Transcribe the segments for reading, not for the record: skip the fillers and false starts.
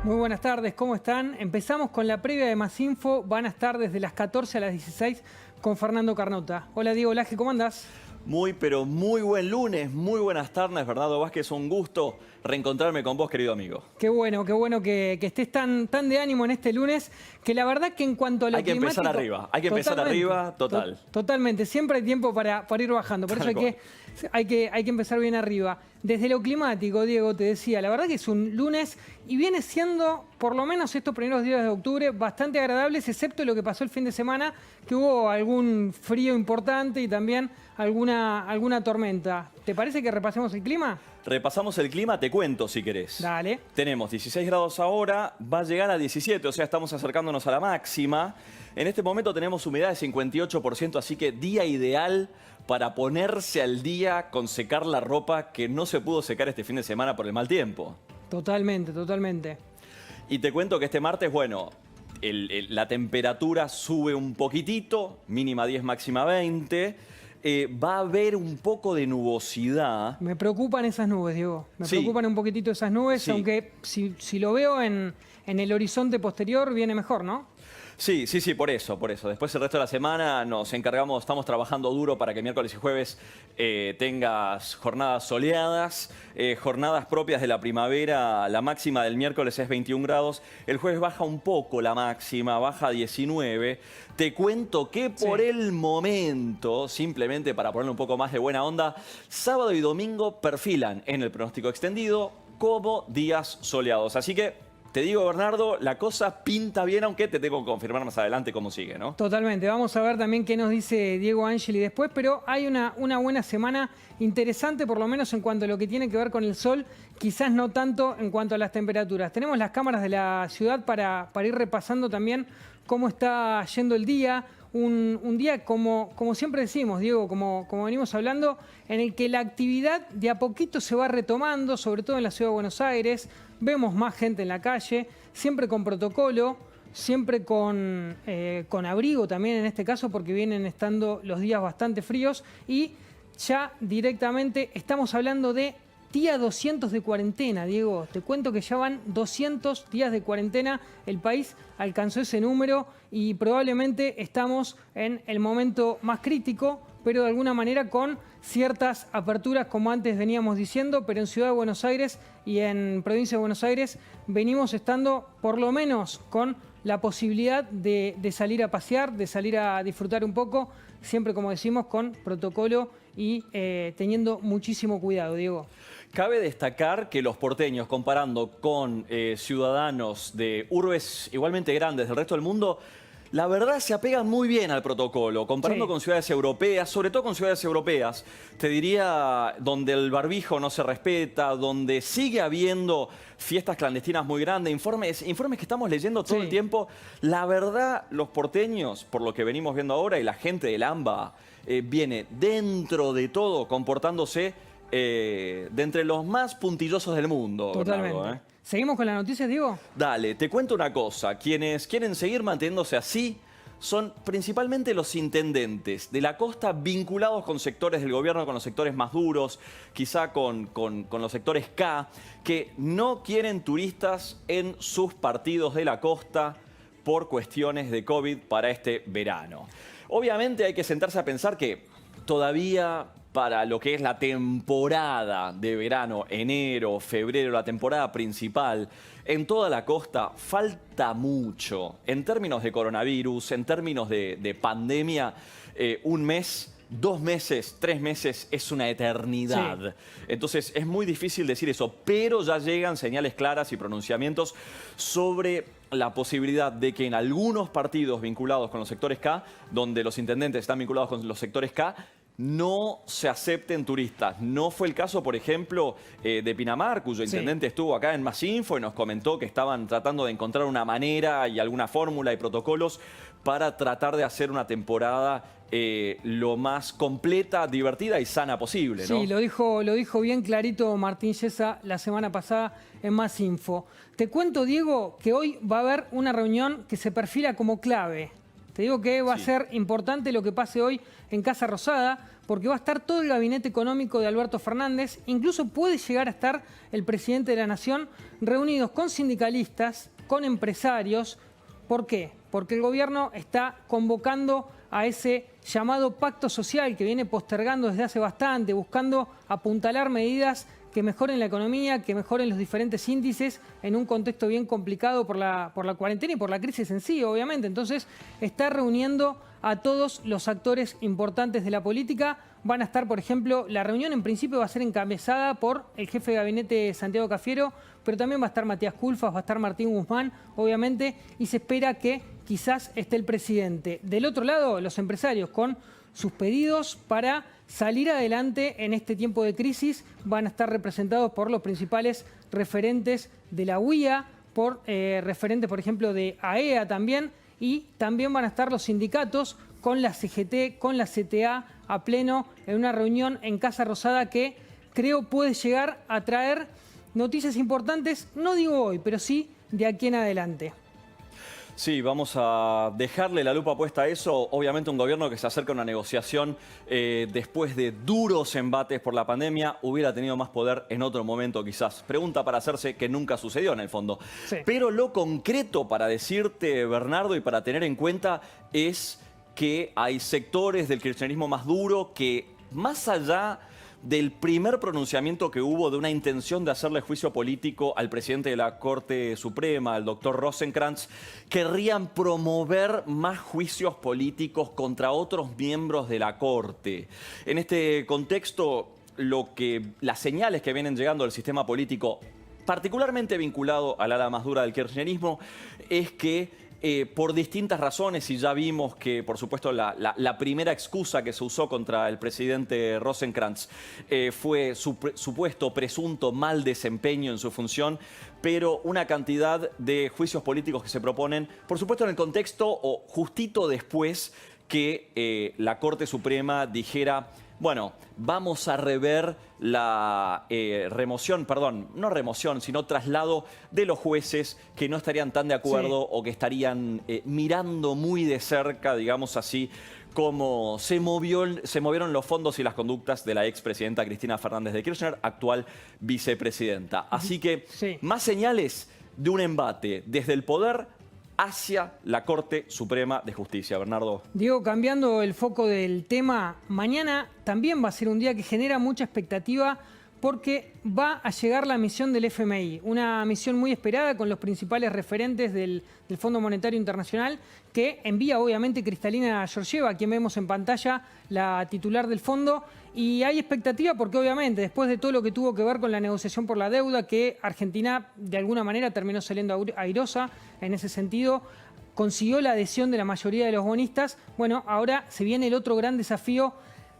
Muy buenas tardes, ¿cómo están? Empezamos con la previa de Más Info. Van a estar desde las 14 a las 16 con Fernando Carnota. Hola Diego Laje, ¿cómo andás? Muy, pero muy buen lunes, muy buenas tardes, Bernardo Vázquez. Un gusto reencontrarme con vos, querido amigo. Qué bueno que estés tan de ánimo en este lunes, que la verdad que en cuanto a lo climático... Hay que empezar arriba, total. Totalmente, siempre hay tiempo para ir bajando, por eso hay que empezar bien arriba. Desde lo climático, Diego, te decía, la verdad que es un lunes y viene siendo, por lo menos estos primeros días de octubre, bastante agradables, excepto lo que pasó el fin de semana, que hubo algún frío importante y también alguna tormenta. ¿Te parece que repasemos el clima? Repasamos el clima, te cuento si querés. Dale. Tenemos 16 grados ahora, va a llegar a 17, o sea, estamos acercándonos a la máxima. En este momento tenemos humedad de 58%, así que día ideal para ponerse al día con secar la ropa que no se pudo secar este fin de semana por el mal tiempo. Totalmente. Y te cuento que este martes, bueno, la temperatura sube un poquitito, mínima 10, máxima 20. Va a haber un poco de nubosidad. Me preocupan esas nubes, Diego. Me preocupan un poquitito esas nubes, aunque si lo veo en el horizonte posterior viene mejor, ¿no? Sí, por eso. Después el resto de la semana nos encargamos, estamos trabajando duro para que miércoles y jueves tengas jornadas soleadas, jornadas propias de la primavera. La máxima del miércoles es 21 grados, el jueves baja un poco la máxima, baja a 19. Te cuento que por el momento, simplemente para ponerle un poco más de buena onda, sábado y domingo perfilan en el pronóstico extendido como días soleados. Así que te digo, Bernardo, la cosa pinta bien, aunque te tengo que confirmar más adelante cómo sigue, ¿no? Totalmente. Vamos a ver también qué nos dice Diego Angeli después, pero hay una buena semana interesante, por lo menos en cuanto a lo que tiene que ver con el sol, quizás no tanto en cuanto a las temperaturas. Tenemos las cámaras de la ciudad para ir repasando también cómo está yendo el día. Un día, como siempre decimos, Diego, como venimos hablando, en el que la actividad de a poquito se va retomando, sobre todo en la ciudad de Buenos Aires. Vemos más gente en la calle, siempre con protocolo, siempre con abrigo también en este caso, porque vienen estando los días bastante fríos. Y ya directamente estamos hablando de día 200 de cuarentena, Diego. Te cuento que ya van 200 días de cuarentena. El país alcanzó ese número y probablemente estamos en el momento más crítico, pero de alguna manera con ciertas aperturas, como antes veníamos diciendo, pero en Ciudad de Buenos Aires y en Provincia de Buenos Aires venimos estando por lo menos con la posibilidad de salir a pasear, de salir a disfrutar un poco, siempre, como decimos, con protocolo y teniendo muchísimo cuidado, Diego. Cabe destacar que los porteños, comparando con ciudadanos de urbes igualmente grandes del resto del mundo, la verdad se apegan muy bien al protocolo, comparando con ciudades europeas, sobre todo con ciudades europeas, te diría, donde el barbijo no se respeta, donde sigue habiendo fiestas clandestinas muy grandes, informes que estamos leyendo todo el tiempo. La verdad, los porteños, por lo que venimos viendo ahora, y la gente del AMBA, viene dentro de todo comportándose de entre los más puntillosos del mundo. Totalmente. Bernardo, ¿Seguimos con las noticias, Diego? Dale, te cuento una cosa. Quienes quieren seguir manteniéndose así son principalmente los intendentes de la costa vinculados con sectores del gobierno, con los sectores más duros, quizá con los sectores K, que no quieren turistas en sus partidos de la costa por cuestiones de COVID para este verano. Obviamente hay que sentarse a pensar que todavía para lo que es la temporada de verano, enero, febrero, la temporada principal, en toda la costa falta mucho. En términos de coronavirus, en términos de pandemia, un mes, 2 meses, 3 meses es una eternidad. Entonces es muy difícil decir eso, pero ya llegan señales claras y pronunciamientos sobre la posibilidad de que en algunos partidos vinculados con los sectores K, donde los intendentes están vinculados con los sectores K, no se acepten turistas. No fue el caso, por ejemplo, de Pinamar, cuyo intendente estuvo acá en Más Info y nos comentó que estaban tratando de encontrar una manera y alguna fórmula y protocolos para tratar de hacer una temporada lo más completa, divertida y sana posible, ¿no? Sí, lo dijo bien clarito Martín Yesa la semana pasada en Más Info. Te cuento, Diego, que hoy va a haber una reunión que se perfila como clave. Te digo que va a Sí. ser importante lo que pase hoy en Casa Rosada, porque va a estar todo el gabinete económico de Alberto Fernández, incluso puede llegar a estar el presidente de la Nación reunidos con sindicalistas, con empresarios. ¿Por qué? Porque el gobierno está convocando a ese llamado pacto social que viene postergando desde hace bastante, buscando apuntalar medidas que mejoren la economía, que mejoren los diferentes índices en un contexto bien complicado por la cuarentena y por la crisis en sí, obviamente. Entonces, está reuniendo a todos los actores importantes de la política. Van a estar, por ejemplo, la reunión en principio va a ser encabezada por el jefe de gabinete Santiago Cafiero, pero también va a estar Matías Culfas, va a estar Martín Guzmán, obviamente, y se espera que quizás esté el presidente. Del otro lado, los empresarios con sus pedidos para salir adelante en este tiempo de crisis van a estar representados por los principales referentes de la UIA, por referentes, por ejemplo, de AEA también, y también van a estar los sindicatos con la CGT, con la CTA a pleno en una reunión en Casa Rosada que creo puede llegar a traer noticias importantes, no digo hoy, pero sí de aquí en adelante. Sí, vamos a dejarle la lupa puesta a eso. Obviamente un gobierno que se acerca a una negociación después de duros embates por la pandemia hubiera tenido más poder en otro momento quizás. Pregunta para hacerse que nunca sucedió en el fondo. Sí. Pero lo concreto para decirte, Bernardo, y para tener en cuenta es que hay sectores del kirchnerismo más duro que más allá del primer pronunciamiento que hubo de una intención de hacerle juicio político al presidente de la Corte Suprema, al doctor Rosenkrantz, querrían promover más juicios políticos contra otros miembros de la Corte. En este contexto, las señales que vienen llegando del sistema político, particularmente vinculado al ala más dura del kirchnerismo, es que por distintas razones, y ya vimos que, por supuesto, la primera excusa que se usó contra el presidente Rosenkrantz fue su supuesto presunto mal desempeño en su función, pero una cantidad de juicios políticos que se proponen, por supuesto, en el contexto o justito después que la Corte Suprema dijera: bueno, vamos a rever la no remoción, sino traslado de los jueces que no estarían tan de acuerdo o que estarían mirando muy de cerca, digamos así, cómo se movieron los fondos y las conductas de la expresidenta Cristina Fernández de Kirchner, actual vicepresidenta. Así que más señales de un embate desde el poder hacia la Corte Suprema de Justicia. Bernardo. Diego, cambiando el foco del tema, mañana también va a ser un día que genera mucha expectativa porque va a llegar la misión del FMI, una misión muy esperada con los principales referentes del Fondo Monetario Internacional, que envía obviamente Kristalina Georgieva, a quien vemos en pantalla, la titular del fondo. Y hay expectativa porque obviamente después de todo lo que tuvo que ver con la negociación por la deuda, que Argentina de alguna manera terminó saliendo airosa en ese sentido, consiguió la adhesión de la mayoría de los bonistas. Bueno, ahora se viene el otro gran desafío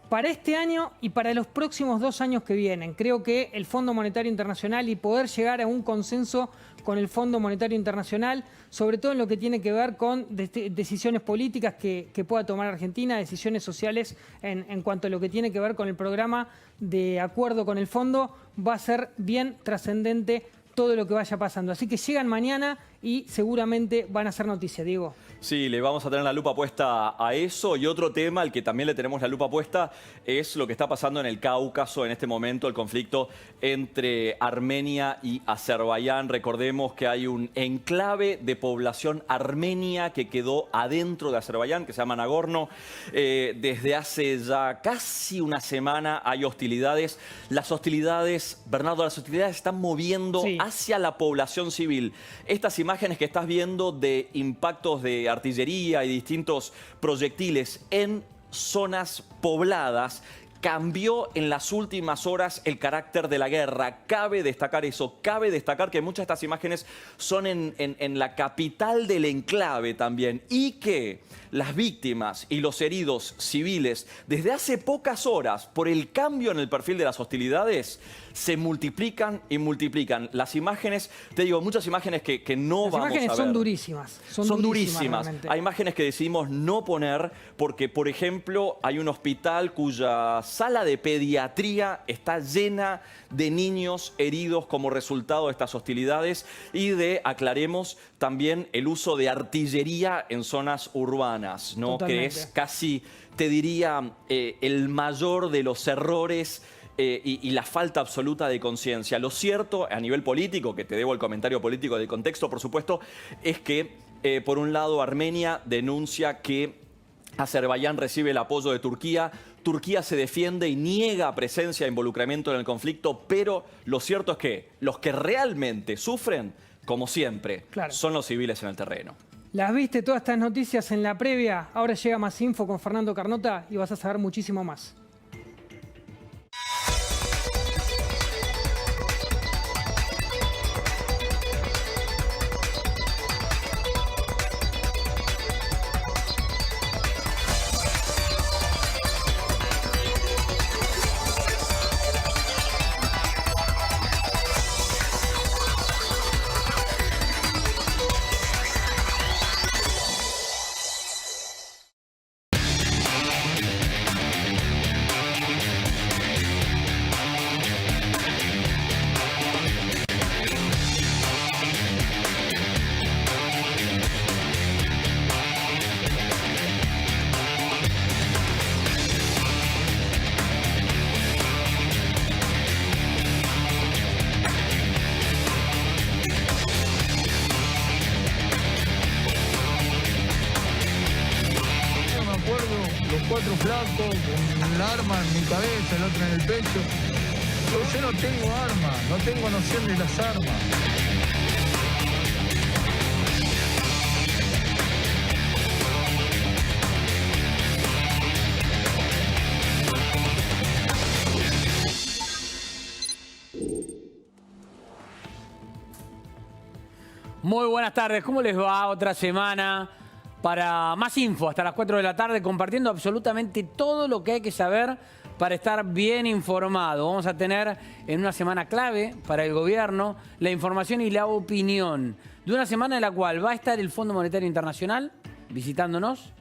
para este año y para los próximos 2 años que vienen. Creo que el Fondo Monetario Internacional y poder llegar a un consenso con el Fondo Monetario Internacional, sobre todo en lo que tiene que ver con decisiones políticas que pueda tomar Argentina, decisiones sociales en cuanto a lo que tiene que ver con el programa de acuerdo con el fondo, va a ser bien trascendente todo lo que vaya pasando. Así que llegan mañana y seguramente van a ser noticia, Diego. Sí, le vamos a tener la lupa puesta a eso. Y otro tema al que también le tenemos la lupa puesta es lo que está pasando en el Cáucaso en este momento, el conflicto entre Armenia y Azerbaiyán. Recordemos que hay un enclave de población armenia que quedó adentro de Azerbaiyán, que se llama Nagorno. Desde hace ya casi una semana hay hostilidades. Las hostilidades, Bernardo, las hostilidades se están moviendo hacia la población civil. Estas imágenes que estás viendo de impactos de artillería y distintos proyectiles en zonas pobladas cambió en las últimas horas el carácter de la guerra. Cabe destacar eso, cabe destacar que muchas de estas imágenes son en la capital del enclave también, y que las víctimas y los heridos civiles desde hace pocas horas, por el cambio en el perfil de las hostilidades, se multiplican y multiplican. Las imágenes, te digo, muchas imágenes que no vamos a ver. Las imágenes son durísimas. Son durísimas. Hay imágenes que decidimos no poner porque, por ejemplo, hay un hospital cuyas sala de pediatría está llena de niños heridos como resultado de estas hostilidades y de, aclaremos, también el uso de artillería en zonas urbanas, ¿no? Que es casi, te diría, el mayor de los errores y la falta absoluta de conciencia. Lo cierto, a nivel político, que te debo el comentario político del contexto, por supuesto, es que, por un lado, Armenia denuncia que Azerbaiyán recibe el apoyo de Turquía. Turquía se defiende y niega presencia e involucramiento en el conflicto, pero lo cierto es que los que realmente sufren, como siempre, son los civiles en el terreno. Las viste todas estas noticias en la previa. Ahora llega Más Info con Fernando Carnota y vas a saber muchísimo más. Cuatro flacos, con el arma en mi cabeza, el otro en el pecho. Yo no tengo arma, no tengo noción de las armas. Muy buenas tardes, ¿cómo les va? Otra semana para Más Info, hasta las 4 de la tarde, compartiendo absolutamente todo lo que hay que saber para estar bien informado. Vamos a tener en una semana clave para el gobierno la información y la opinión de una semana en la cual va a estar el Fondo Monetario Internacional visitándonos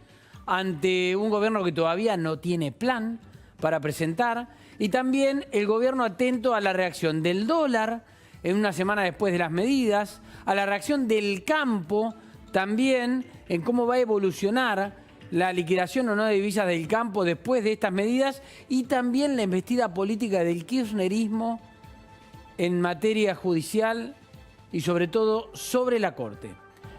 ante un gobierno que todavía no tiene plan para presentar y también el gobierno atento a la reacción del dólar en una semana después de las medidas, a la reacción del campo también en cómo va a evolucionar la liquidación o no de divisas del campo después de estas medidas y también la embestida política del kirchnerismo en materia judicial y sobre todo sobre la Corte.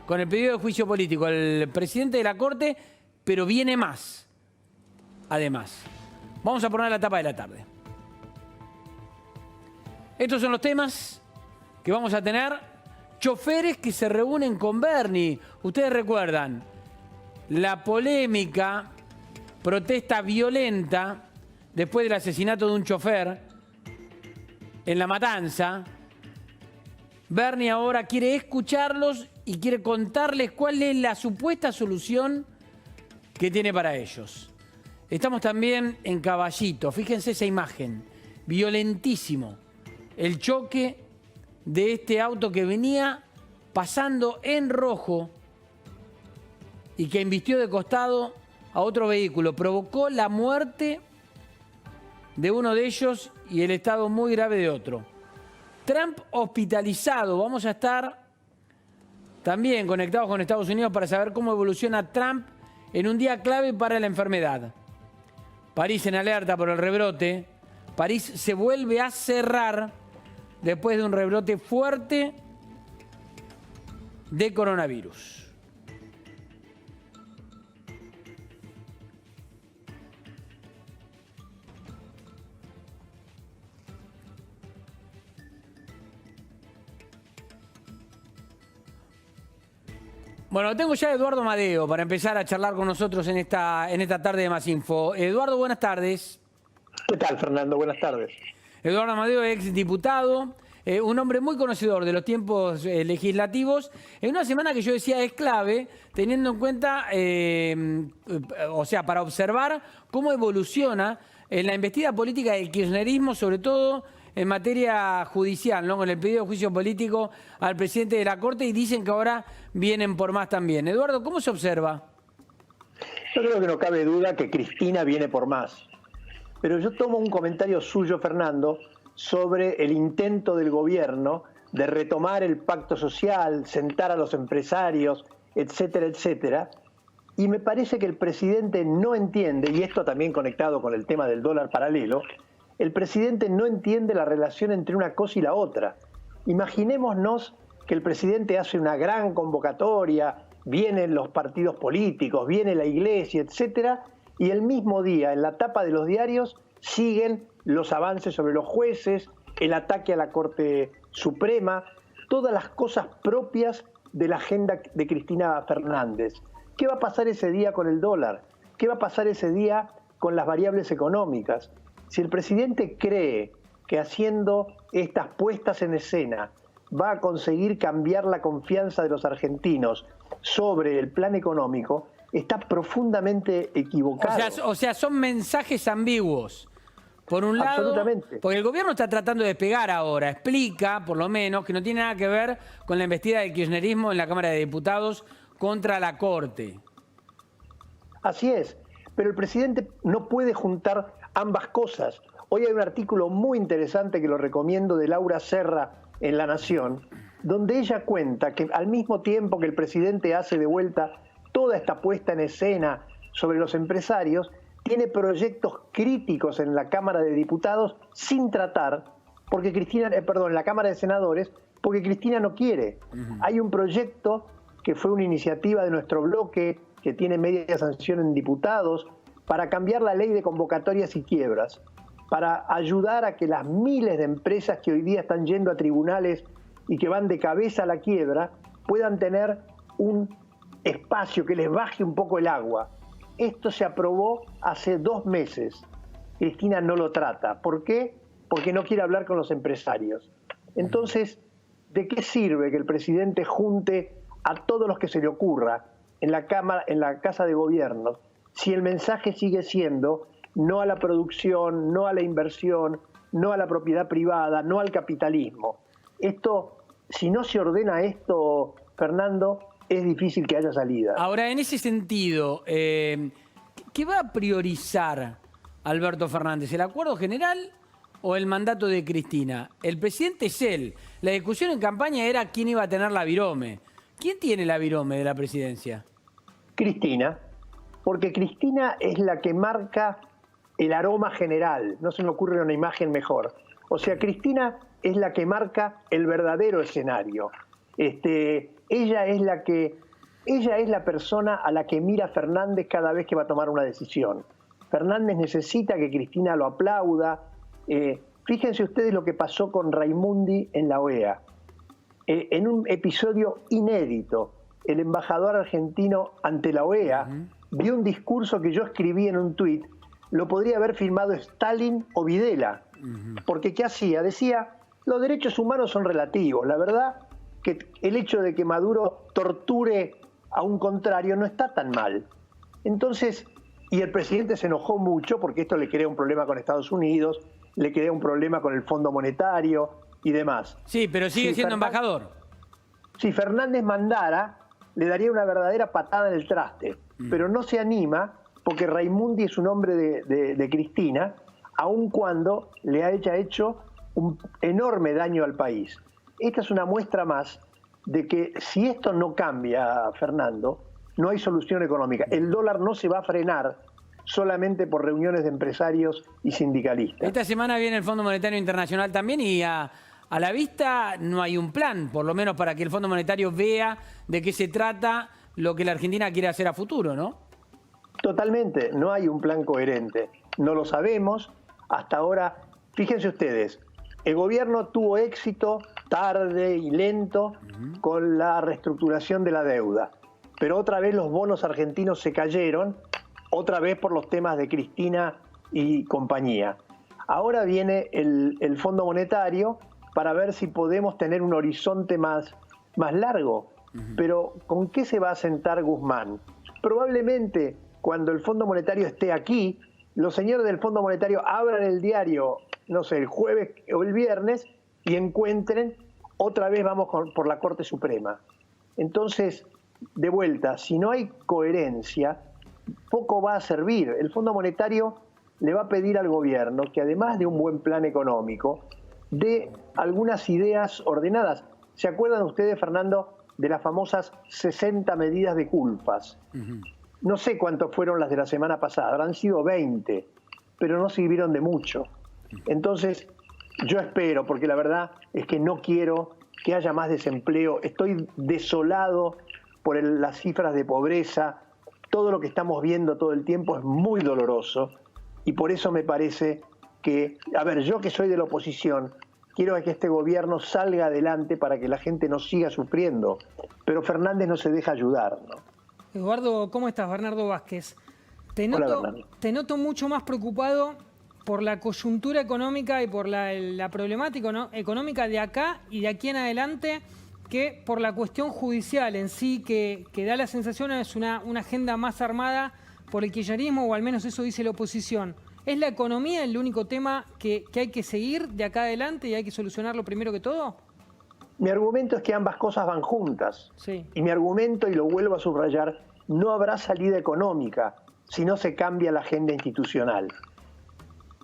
Con el pedido de juicio político al presidente de la Corte, pero viene más. Además, vamos a poner la tapa de la tarde. Estos son los temas que vamos a tener. Choferes que se reúnen con Bernie. Ustedes recuerdan la polémica, protesta violenta después del asesinato de un chofer en La Matanza. Bernie ahora quiere escucharlos y quiere contarles cuál es la supuesta solución que tiene para ellos. Estamos también en Caballito. Fíjense esa imagen. Violentísimo. El choque de este auto que venía pasando en rojo y que embistió de costado a otro vehículo. Provocó la muerte de uno de ellos y el estado muy grave de otro. Trump hospitalizado. Vamos a estar también conectados con Estados Unidos para saber cómo evoluciona Trump en un día clave para la enfermedad. París en alerta por el rebrote. París se vuelve a cerrar después de un rebrote fuerte de coronavirus. Bueno, tengo ya a Eduardo Madeo para empezar a charlar con nosotros en esta tarde de Más Info. Eduardo, buenas tardes. ¿Qué tal, Fernando? Buenas tardes. Eduardo Amadeo, ex diputado, un hombre muy conocedor de los tiempos legislativos, en una semana que yo decía es clave, teniendo en cuenta, o sea, para observar cómo evoluciona la embestida política del kirchnerismo, sobre todo en materia judicial, ¿no? Con el pedido de juicio político al presidente de la Corte y dicen que ahora vienen por más también. Eduardo, ¿cómo se observa? Yo creo que no cabe duda que Cristina viene por más. pero yo tomo un comentario suyo, Fernando, sobre el intento del gobierno de retomar el pacto social, sentar a los empresarios, etcétera, etcétera. Y me parece que el presidente no entiende, y esto también conectado con el tema del dólar paralelo, el presidente no entiende la relación entre una cosa y la otra. Imaginémonos que el presidente hace una gran convocatoria, vienen los partidos políticos, viene la iglesia, etcétera, y el mismo día, en la tapa de los diarios, siguen los avances sobre los jueces, el ataque a la Corte Suprema, todas las cosas propias de la agenda de Cristina Fernández. ¿Qué va a pasar ese día con el dólar? ¿Qué va a pasar ese día con las variables económicas? Si el presidente cree que haciendo estas puestas en escena va a conseguir cambiar la confianza de los argentinos sobre el plan económico, está profundamente equivocado. O sea, son mensajes ambiguos. Por un lado, absolutamente, porque el gobierno está tratando de despegar ahora, explica, por lo menos, que no tiene nada que ver con la embestida del kirchnerismo en la Cámara de Diputados contra la Corte. Así es, pero el presidente no puede juntar ambas cosas. Hoy hay un artículo muy interesante que lo recomiendo de Laura Serra en La Nación, donde ella cuenta que al mismo tiempo que el presidente hace de vuelta toda esta puesta en escena sobre los empresarios, tiene proyectos críticos en la Cámara de Diputados sin tratar, porque Cristina, en la Cámara de Senadores, porque Cristina no quiere. Hay un proyecto que fue una iniciativa de nuestro bloque, que tiene media sanción en diputados, para cambiar la ley de convocatorias y quiebras, para ayudar a que las miles de empresas que hoy día están yendo a tribunales y que van de cabeza a la quiebra, puedan tener un espacio que les baje un poco el agua. Esto se aprobó hace 2 meses. Cristina no lo trata. ¿Por qué? Porque no quiere hablar con los empresarios. Entonces, ¿de qué sirve que el presidente junte a todos los que se le ocurra en la Cámara, en la Casa de Gobierno, si el mensaje sigue siendo no a la producción, no a la inversión, no a la propiedad privada, no al capitalismo? Esto, si no se ordena esto, Fernando, es difícil que haya salida. Ahora, en ese sentido, ¿qué va a priorizar Alberto Fernández? ¿El acuerdo general o el mandato de Cristina? El presidente es él. La discusión en campaña era quién iba a tener la virome. ¿Quién tiene la virome de la presidencia? Cristina, porque Cristina es la que marca el aroma general. No se me ocurre una imagen mejor. O sea, Cristina es la que marca el verdadero escenario. Ella es la persona a la que mira Fernández cada vez que va a tomar una decisión. Fernández necesita que Cristina lo aplauda. Fíjense ustedes lo que pasó con Raimundi en la OEA. En un episodio inédito, el embajador argentino ante la OEA dio un discurso que yo escribí en un tuit. Lo podría haber firmado Stalin o Videla. Porque ¿qué hacía? Decía, los derechos humanos son relativos. La verdad que el hecho de que Maduro torture a un contrario no está tan mal. Entonces, y el presidente se enojó mucho porque esto le crea un problema con Estados Unidos, le crea un problema con el Fondo Monetario y demás. Sí, pero sigue siendo embajador. Si Fernández mandara, le daría una verdadera patada en el traste, pero no se anima porque Raimundi es un hombre de Cristina, aun cuando le haya hecho un enorme daño al país. Esta es una muestra más de que si esto no cambia, Fernando, no hay solución económica. El dólar no se va a frenar solamente por reuniones de empresarios y sindicalistas. Esta semana viene el Fondo Monetario Internacional también y a la vista no hay un plan, por lo menos para que el Fondo Monetario vea de qué se trata lo que la Argentina quiere hacer a futuro, ¿no? Totalmente, no hay un plan coherente. No lo sabemos. Hasta ahora, fíjense ustedes, el gobierno tuvo éxito tarde y lento con la reestructuración de la deuda, pero otra vez los bonos argentinos se cayeron, otra vez por los temas de Cristina y compañía. Ahora viene el Fondo Monetario para ver si podemos tener un horizonte más largo, pero ¿con qué se va a sentar Guzmán? Probablemente cuando el Fondo Monetario esté aquí, los señores del Fondo Monetario abran el diario, no sé, el jueves o el viernes y encuentren, otra vez vamos por la Corte Suprema. Entonces, de vuelta, si no hay coherencia, poco va a servir. El Fondo Monetario le va a pedir al gobierno que además de un buen plan económico, dé algunas ideas ordenadas. ¿Se acuerdan ustedes, Fernando, de las famosas 60 medidas de culpas? No sé cuántas fueron las de la semana pasada, habrán sido 20, pero no sirvieron de mucho. Entonces, yo espero, porque la verdad es que no quiero que haya más desempleo, estoy desolado por las cifras de pobreza, todo lo que estamos viendo todo el tiempo es muy doloroso, y por eso me parece que, a ver, yo que soy de la oposición, quiero que este gobierno salga adelante para que la gente no siga sufriendo, pero Fernández no se deja ayudar, ¿no? Eduardo, ¿cómo estás? Bernardo Vázquez. Hola, Bernardo. Te noto mucho más preocupado por la coyuntura económica y por la problemática, ¿no?, económica de acá y de aquí en adelante, que por la cuestión judicial en sí, que da la sensación es una agenda más armada por el kirchnerismo, o al menos eso dice la oposición. ¿Es la economía el único tema que hay que seguir de acá adelante y hay que solucionarlo primero que todo? Mi argumento es que ambas cosas van juntas. Sí. Y mi argumento, y lo vuelvo a subrayar, no habrá salida económica si no se cambia la agenda institucional.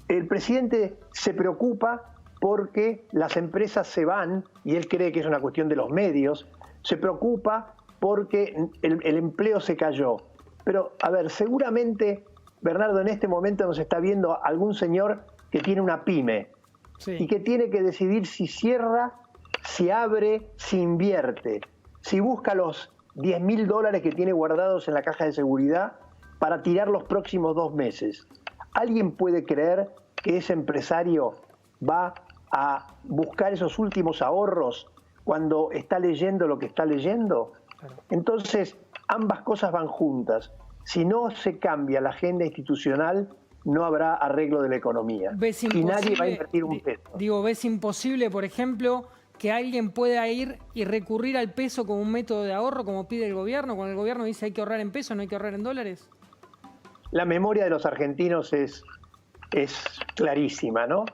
El presidente se preocupa porque las empresas se van, y él cree que es una cuestión de los medios, se preocupa porque el empleo se cayó. Pero, a ver, seguramente, Bernardo, en este momento nos está viendo algún señor que tiene una pyme, Sí. y que tiene que decidir si cierra, si abre, si invierte, si busca los $10.000 que tiene guardados en la caja de seguridad para tirar los próximos 2 meses. ¿Alguien puede creer que ese empresario va a buscar esos últimos ahorros cuando está leyendo lo que está leyendo? Entonces, ambas cosas van juntas. Si no se cambia la agenda institucional, no habrá arreglo de la economía. ¿Ves Y imposible, nadie va a invertir un peso. Digo, ¿ves imposible, por ejemplo, que alguien pueda ir y recurrir al peso como un método de ahorro, como pide el gobierno, cuando el gobierno dice hay que ahorrar en pesos, no hay que ahorrar en dólares? La memoria de los argentinos es clarísima, ¿no?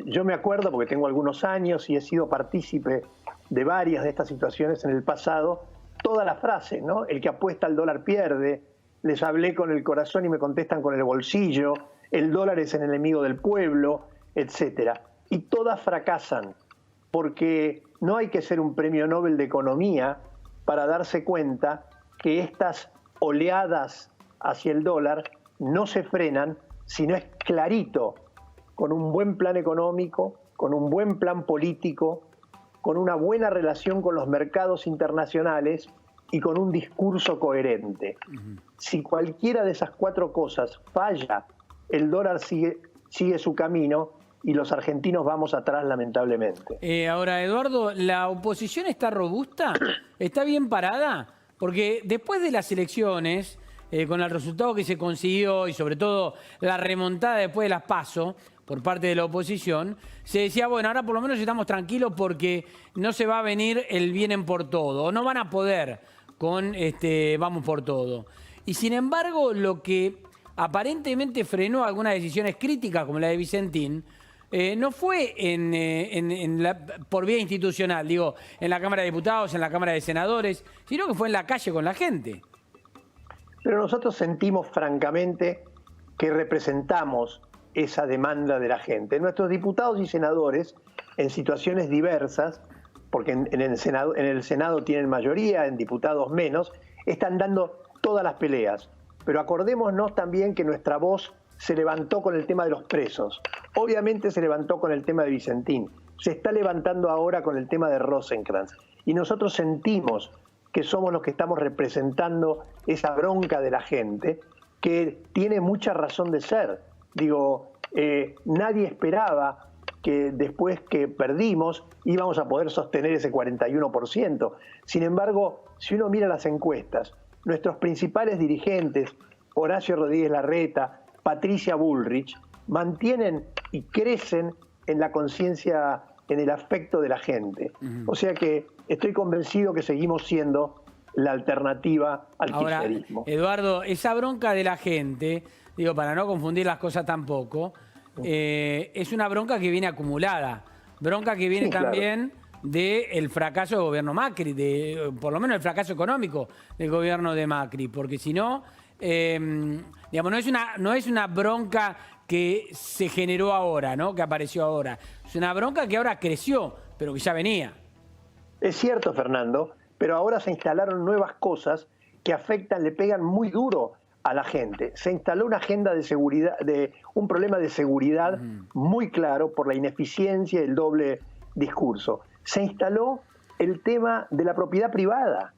Yo me acuerdo, porque tengo algunos años y he sido partícipe de varias de estas situaciones en el pasado, toda la frase, ¿no? El que apuesta al dólar pierde, les hablé con el corazón y me contestan con el bolsillo, el dólar es el enemigo del pueblo, etcétera. Y todas fracasan, porque no hay que ser un premio Nobel de Economía para darse cuenta que estas oleadas hacia el dólar no se frenan si no es clarito, con un buen plan económico, con un buen plan político, con una buena relación con los mercados internacionales y con un discurso coherente. Si cualquiera de esas 4 cosas falla, el dólar sigue su camino y los argentinos vamos atrás, lamentablemente. Ahora, Eduardo, ¿la oposición está robusta? ¿Está bien parada? Porque después de las elecciones, con el resultado que se consiguió y sobre todo la remontada después de las PASO por parte de la oposición, se decía, bueno, ahora por lo menos estamos tranquilos porque no se va a venir el vienen por todo, o no van a poder con vamos por todo. Y sin embargo, lo que aparentemente frenó algunas decisiones críticas, como la de Vicentín, no fue por vía institucional, digo, en la Cámara de Diputados, en la Cámara de Senadores, sino que fue en la calle con la gente. Pero nosotros sentimos francamente que representamos esa demanda de la gente. Nuestros diputados y senadores, en situaciones diversas, porque en el Senado tienen mayoría, en diputados menos, están dando todas las peleas. Pero acordémonos también que nuestra voz se levantó con el tema de los presos. Obviamente se levantó con el tema de Vicentín. Se está levantando ahora con el tema de Rosenkrantz. Y nosotros sentimos que somos los que estamos representando esa bronca de la gente, que tiene mucha razón de ser. Digo, nadie esperaba que después que perdimos íbamos a poder sostener ese 41%. Sin embargo, si uno mira las encuestas, nuestros principales dirigentes, Horacio Rodríguez Larreta, Patricia Bullrich, mantienen y crecen en la conciencia, en el afecto de la gente. O sea que estoy convencido que seguimos siendo la alternativa al kirchnerismo. Eduardo, esa bronca de la gente, digo, para no confundir las cosas tampoco, es una bronca que viene acumulada. Bronca que viene también del fracaso del gobierno Macri, por lo menos el fracaso económico del gobierno de Macri, porque si no, digamos, no es una bronca que se generó ahora, ¿no? Que apareció ahora. Es una bronca que ahora creció, pero que ya venía. Es cierto, Fernando, pero ahora se instalaron nuevas cosas que afectan, le pegan muy duro a la gente. Se instaló una agenda de seguridad, un problema de seguridad muy claro por la ineficiencia y el doble discurso. Se instaló el tema de la propiedad privada.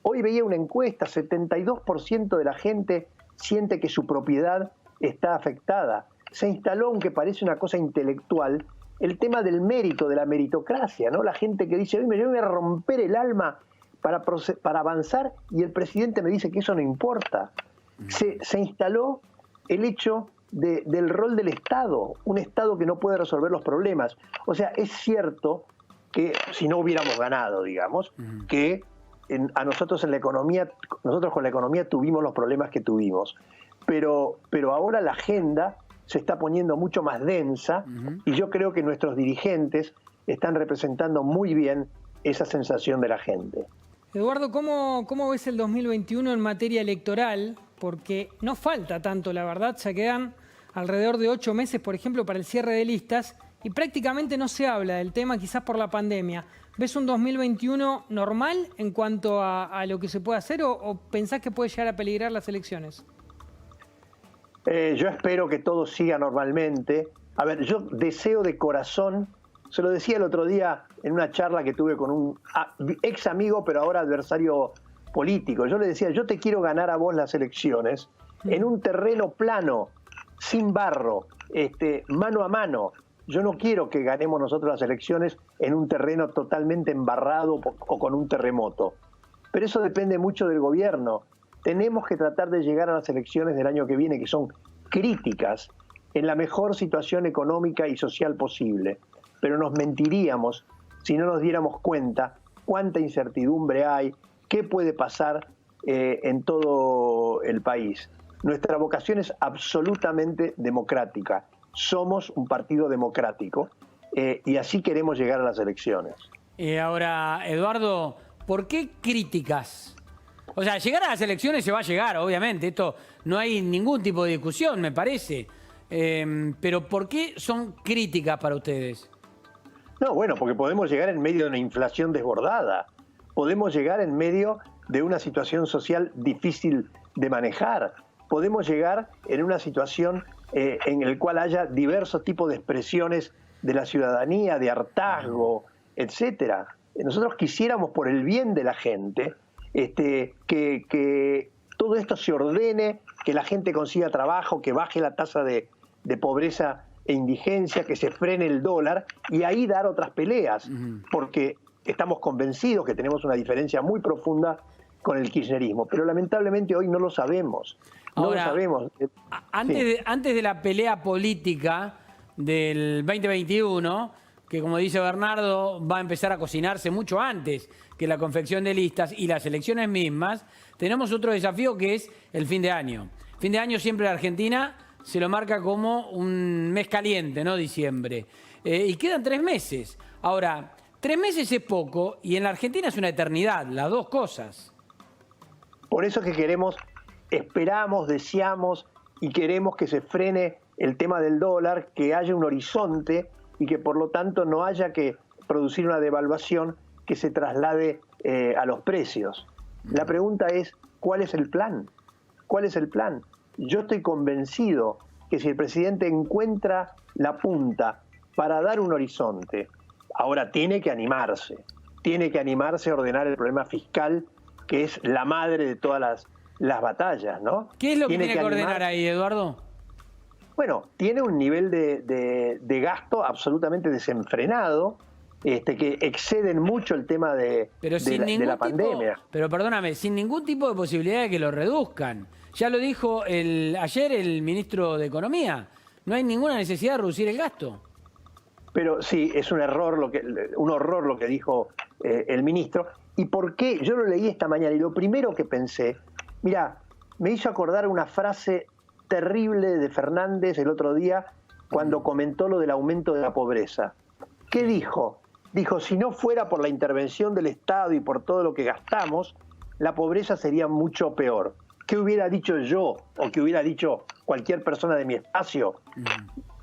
Hoy veía una encuesta, 72% de la gente siente que su propiedad está afectada. Se instaló, aunque parece una cosa intelectual, el tema del mérito, de la meritocracia, ¿no? La gente que dice, oye, yo me voy a romper el alma para avanzar, y el presidente me dice que eso no importa. Se instaló el hecho del rol del Estado, un Estado que no puede resolver los problemas. O sea, es cierto que si no hubiéramos ganado, digamos, que a nosotros en la economía, nosotros con la economía tuvimos los problemas que tuvimos, pero ahora la agenda se está poniendo mucho más densa, y yo creo que nuestros dirigentes están representando muy bien esa sensación de la gente. Eduardo, ¿cómo ves el 2021 en materia electoral? Porque no falta tanto, la verdad, ya quedan alrededor de 8 meses, por ejemplo, para el cierre de listas, y prácticamente no se habla del tema, quizás por la pandemia. ¿Ves un 2021 normal en cuanto a lo que se puede hacer, o pensás que puede llegar a peligrar las elecciones? Yo espero que todo siga normalmente. A ver, yo deseo de corazón, se lo decía el otro día en una charla que tuve con un ex amigo, pero ahora adversario político. Yo le decía, yo te quiero ganar a vos las elecciones en un terreno plano, sin barro, mano a mano. Yo no quiero que ganemos nosotros las elecciones en un terreno totalmente embarrado o con un terremoto. Pero eso depende mucho del gobierno. Tenemos que tratar de llegar a las elecciones del año que viene, que son críticas, en la mejor situación económica y social posible. Pero nos mentiríamos si no nos diéramos cuenta cuánta incertidumbre hay, qué puede pasar en todo el país. Nuestra vocación es absolutamente democrática. Somos un partido democrático y así queremos llegar a las elecciones. Ahora, Eduardo, ¿por qué críticas? O sea, llegar a las elecciones se va a llegar, obviamente. Esto no hay ningún tipo de discusión, me parece. Pero ¿por qué son críticas para ustedes? No, bueno, porque podemos llegar en medio de una inflación desbordada. Podemos llegar en medio de una situación social difícil de manejar. Podemos llegar en una situación en la cual haya diversos tipos de expresiones de la ciudadanía, de hartazgo, etcétera. Nosotros quisiéramos, por el bien de la gente, que todo esto se ordene, que la gente consiga trabajo, que baje la tasa de pobreza e indigencia, que se frene el dólar, y ahí dar otras peleas, porque estamos convencidos que tenemos una diferencia muy profunda con el kirchnerismo, pero lamentablemente hoy no lo sabemos. No Ahora, lo sabemos. Antes de la pelea política del 2021, que como dice Bernardo, va a empezar a cocinarse mucho antes que la confección de listas y las elecciones mismas, tenemos otro desafío que es el fin de año. Fin de año siempre la Argentina se lo marca como un mes caliente, ¿no? Diciembre. Y quedan 3 meses. Ahora, 3 meses es poco y en la Argentina es una eternidad, las dos cosas. Por eso que queremos, esperamos, deseamos y queremos que se frene el tema del dólar, que haya un horizonte y que por lo tanto no haya que producir una devaluación que se traslade a los precios. La pregunta es, ¿cuál es el plan? ¿Cuál es el plan? Yo estoy convencido que si el presidente encuentra la punta para dar un horizonte, ahora tiene que animarse a ordenar el problema fiscal, que es la madre de todas las batallas, ¿no? ¿Qué es lo que tiene que ordenar ahí, Eduardo? Bueno, tiene un nivel de gasto absolutamente desenfrenado, que exceden mucho el tema de la pandemia. Pero perdóname, sin ningún tipo de posibilidad de que lo reduzcan. Ya lo dijo ayer el ministro de Economía. No hay ninguna necesidad de reducir el gasto. Pero sí, es un horror lo que dijo el ministro. ¿Y por qué? Yo lo leí esta mañana y lo primero que pensé, mira, me hizo acordar una frase terrible de Fernández el otro día cuando comentó lo del aumento de la pobreza. ¿Qué dijo? Dijo, si no fuera por la intervención del Estado y por todo lo que gastamos, la pobreza sería mucho peor. ¿Qué hubiera dicho yo o qué hubiera dicho cualquier persona de mi espacio?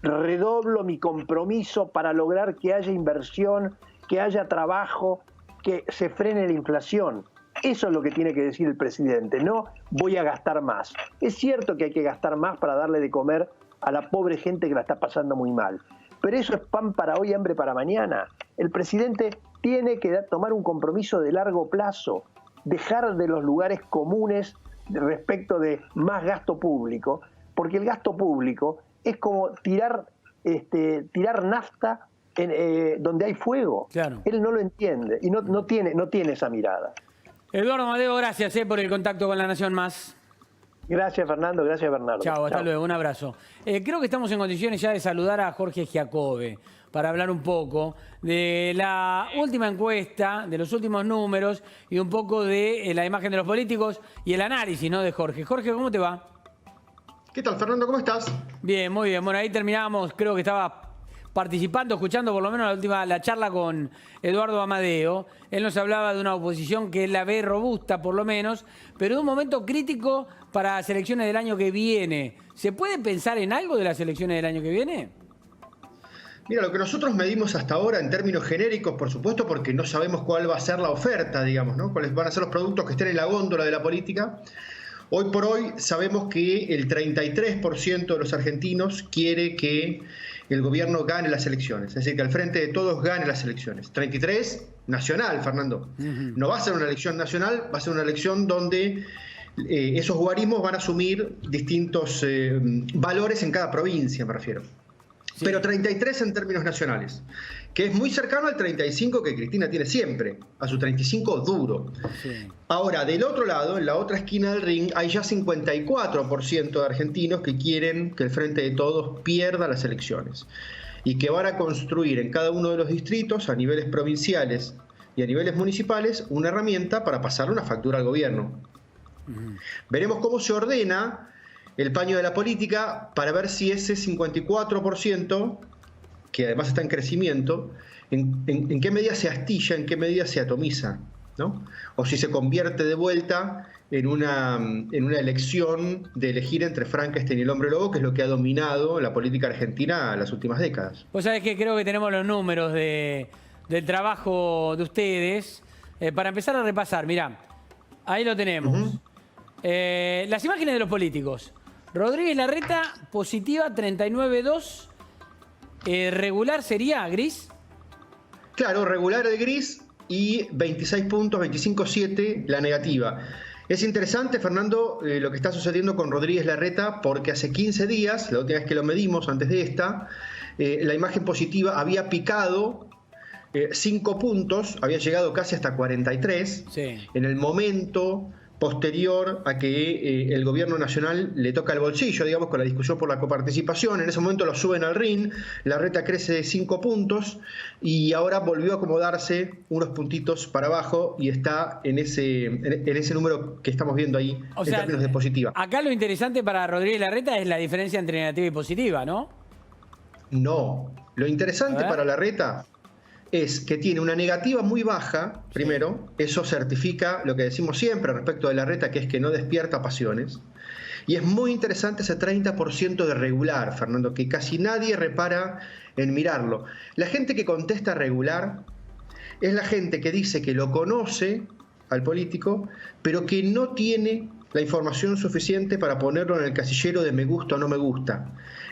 Redoblo mi compromiso para lograr que haya inversión, que haya trabajo, que se frene la inflación. Eso es lo que tiene que decir el presidente, no voy a gastar más. Es cierto que hay que gastar más para darle de comer a la pobre gente que la está pasando muy mal, pero eso es pan para hoy, hambre para mañana. El presidente tiene que tomar un compromiso de largo plazo, dejar de los lugares comunes respecto de más gasto público, porque el gasto público es como tirar nafta donde hay fuego. Claro. Él no lo entiende y no tiene esa mirada. Eduardo Amadeo, gracias por el contacto con La Nación Más. Gracias, Fernando. Gracias, Bernardo. Chao, hasta luego. Un abrazo. Creo que estamos en condiciones ya de saludar a Jorge Giacobbe para hablar un poco de la última encuesta, de los últimos números y un poco de la imagen de los políticos y el análisis, ¿no?, de Jorge. Jorge, ¿cómo te va? ¿Qué tal, Fernando? ¿Cómo estás? Bien, muy bien. Bueno, ahí terminábamos, creo que estaba participando, escuchando por lo menos la charla con Eduardo Amadeo. Él nos hablaba de una oposición que él la ve robusta, por lo menos, pero de un momento crítico para las elecciones del año que viene. ¿Se puede pensar en algo de las elecciones del año que viene? Mira, lo que nosotros medimos hasta ahora en términos genéricos, por supuesto, porque no sabemos cuál va a ser la oferta, digamos, ¿no? Cuáles van a ser los productos que estén en la góndola de la política. Hoy por hoy sabemos que el 33% de los argentinos quiere que el gobierno gane las elecciones, es decir, que al Frente de Todos gane las elecciones. 33 nacional, Fernando. No va a ser una elección nacional, va a ser una elección donde esos guarismos van a asumir distintos valores en cada provincia, me refiero. Sí. Pero 33 en términos nacionales, que es muy cercano al 35 que Cristina tiene siempre, a su 35 duro. Sí. Ahora, del otro lado, en la otra esquina del ring, hay ya 54% de argentinos que quieren que el Frente de Todos pierda las elecciones y que van a construir en cada uno de los distritos, a niveles provinciales y a niveles municipales, una herramienta para pasarle una factura al gobierno. Veremos cómo se ordena el paño de la política para ver si ese 54%, que además está en crecimiento, en qué medida se astilla, en qué medida se atomiza, ¿no? O si se convierte de vuelta en una elección de elegir entre Frankenstein y el hombre lobo, que es lo que ha dominado la política argentina en las últimas décadas. Vos sabés que creo que tenemos los números del trabajo de ustedes. Para empezar a repasar, mirá, ahí lo tenemos. Las imágenes de los políticos. Rodríguez Larreta, positiva, 39,2. ¿Regular sería gris? Claro, regular el gris y 26 puntos, 25,7 la negativa. Es interesante, Fernando, lo que está sucediendo con Rodríguez Larreta, porque hace 15 días, la última vez que lo medimos antes de esta, la imagen positiva había picado 5 puntos, había llegado casi hasta 43. Sí. En el momento posterior a que el gobierno nacional le toca el bolsillo, digamos, con la discusión por la coparticipación. En ese momento lo suben al RIN, Larreta crece de 5 puntos y ahora volvió a acomodarse unos puntitos para abajo y está en ese número que estamos viendo ahí, en términos de positiva. Acá lo interesante para Rodríguez Larreta es la diferencia entre negativa y positiva, ¿no? No, lo interesante para Larreta es que tiene una negativa muy baja, primero, eso certifica lo que decimos siempre respecto de Larreta, que es que no despierta pasiones. Y es muy interesante ese 30% de regular, Fernando, que casi nadie repara en mirarlo. La gente que contesta regular es la gente que dice que lo conoce al político, pero que no tiene la información suficiente para ponerlo en el casillero de me gusta o no me gusta.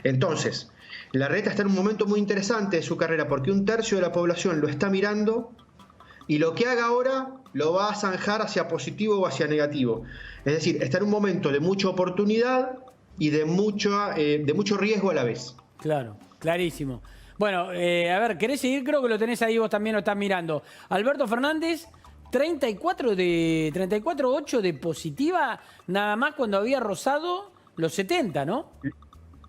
Entonces, Larreta está en un momento muy interesante de su carrera porque 1/3 de la población lo está mirando y lo que haga ahora lo va a zanjar hacia positivo o hacia negativo. Es decir, está en un momento de mucha oportunidad y de mucho riesgo a la vez. Claro, clarísimo. Bueno, a ver, ¿querés seguir? Creo que lo tenés ahí, vos también lo estás mirando. Alberto Fernández, 34,8 de positiva, nada más cuando había rozado los 70, ¿no?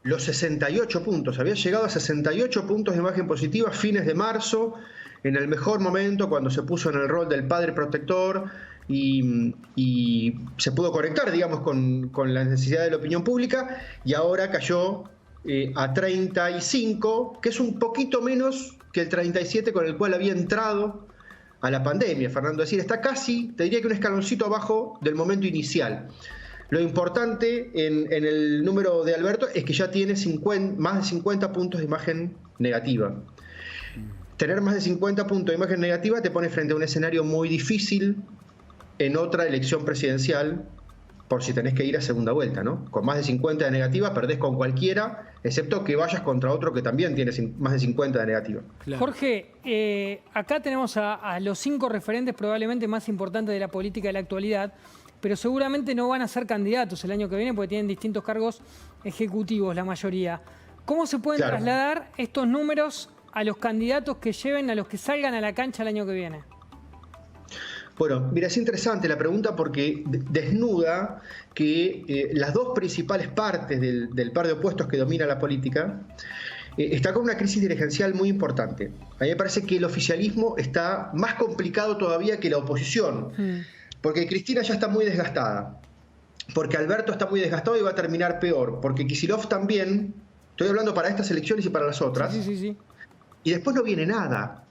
Los 68 puntos, había llegado a 68 puntos de imagen positiva a fines de marzo, en el mejor momento cuando se puso en el rol del padre protector y se pudo conectar, digamos, con la necesidad de la opinión pública, y ahora cayó a 35, que es un poquito menos que el 37 con el cual había entrado a la pandemia, Fernando. Es decir, está casi, te diría que un escaloncito abajo del momento inicial. Lo importante en el número de Alberto es que ya tiene más de 50 puntos de imagen negativa. Tener más de 50 puntos de imagen negativa te pone frente a un escenario muy difícil en otra elección presidencial, por si tenés que ir a segunda vuelta, ¿no? Con más de 50 de negativa perdés con cualquiera, excepto que vayas contra otro que también tiene más de 50 de negativa. Claro. Jorge, acá tenemos a los 5 referentes probablemente más importantes de la política de la actualidad, pero seguramente no van a ser candidatos el año que viene porque tienen distintos cargos ejecutivos la mayoría. ¿Cómo se pueden trasladar estos números a los candidatos que lleven a los que salgan a la cancha el año que viene? Bueno, mira, es interesante la pregunta porque desnuda que las dos principales partes del par de opuestos que domina la política está con una crisis dirigencial muy importante. A mí me parece que el oficialismo está más complicado todavía que la oposición, porque Cristina ya está muy desgastada, porque Alberto está muy desgastado y va a terminar peor, porque Kicillof también, estoy hablando para estas elecciones y para las otras, Sí. Y después no viene nada.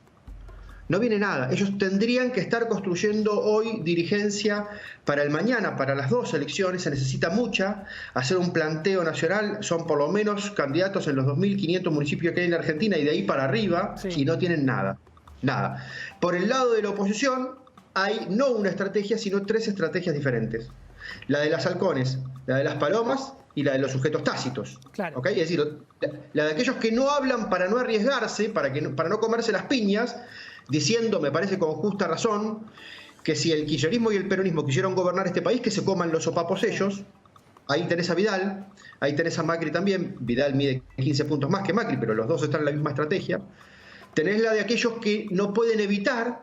No viene nada. Ellos tendrían que estar construyendo hoy dirigencia para el mañana, para las dos elecciones. Se necesita mucha. Hacer un planteo nacional. Son por lo menos candidatos en los 2.500 municipios que hay en la Argentina y de ahí para arriba. Y no tienen nada. Nada. Por el lado de la oposición hay no una estrategia, sino 3 estrategias diferentes. La de las halcones, la de las palomas y la de los sujetos tácitos. Claro. ¿Okay? Es decir, la de aquellos que no hablan para no arriesgarse, para no comerse las piñas, diciendo, me parece con justa razón, que si el kirchnerismo y el peronismo quisieron gobernar este país, que se coman los sopapos ellos. Ahí tenés a Vidal, ahí tenés a Macri también. Vidal mide 15 puntos más que Macri, pero los dos están en la misma estrategia. Tenés la de aquellos que no pueden evitar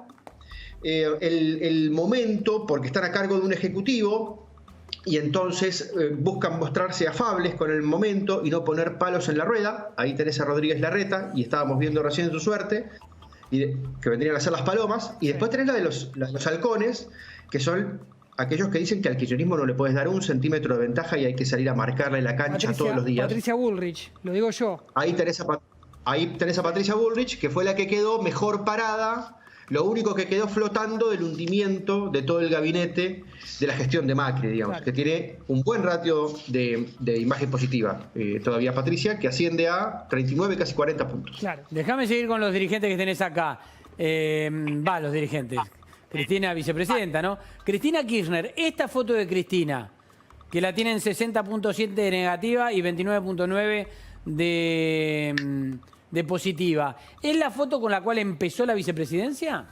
el momento porque están a cargo de un ejecutivo y entonces buscan mostrarse afables con el momento y no poner palos en la rueda. Ahí tenés a Rodríguez Larreta, y estábamos viendo recién su suerte, que vendrían a ser las palomas. Y después tenés la de los halcones, que son aquellos que dicen que al kirchnerismo no le puedes dar 1 centímetro de ventaja y hay que salir a marcarle la cancha todos los días. Patricia Bullrich, lo digo yo. Ahí tenés a Patricia Bullrich, que fue la que quedó mejor parada. Lo único que quedó flotando del hundimiento de todo el gabinete de la gestión de Macri, digamos, que tiene un buen ratio de imagen positiva. Todavía Patricia, que asciende a 39, casi 40 puntos. Claro. Déjame seguir con los dirigentes que tenés acá. Los dirigentes. Cristina, vicepresidenta, ¿no? Cristina Kirchner, esta foto de Cristina, que la tienen 60.7 de negativa y 29.9 de positiva, ¿es la foto con la cual empezó la vicepresidencia?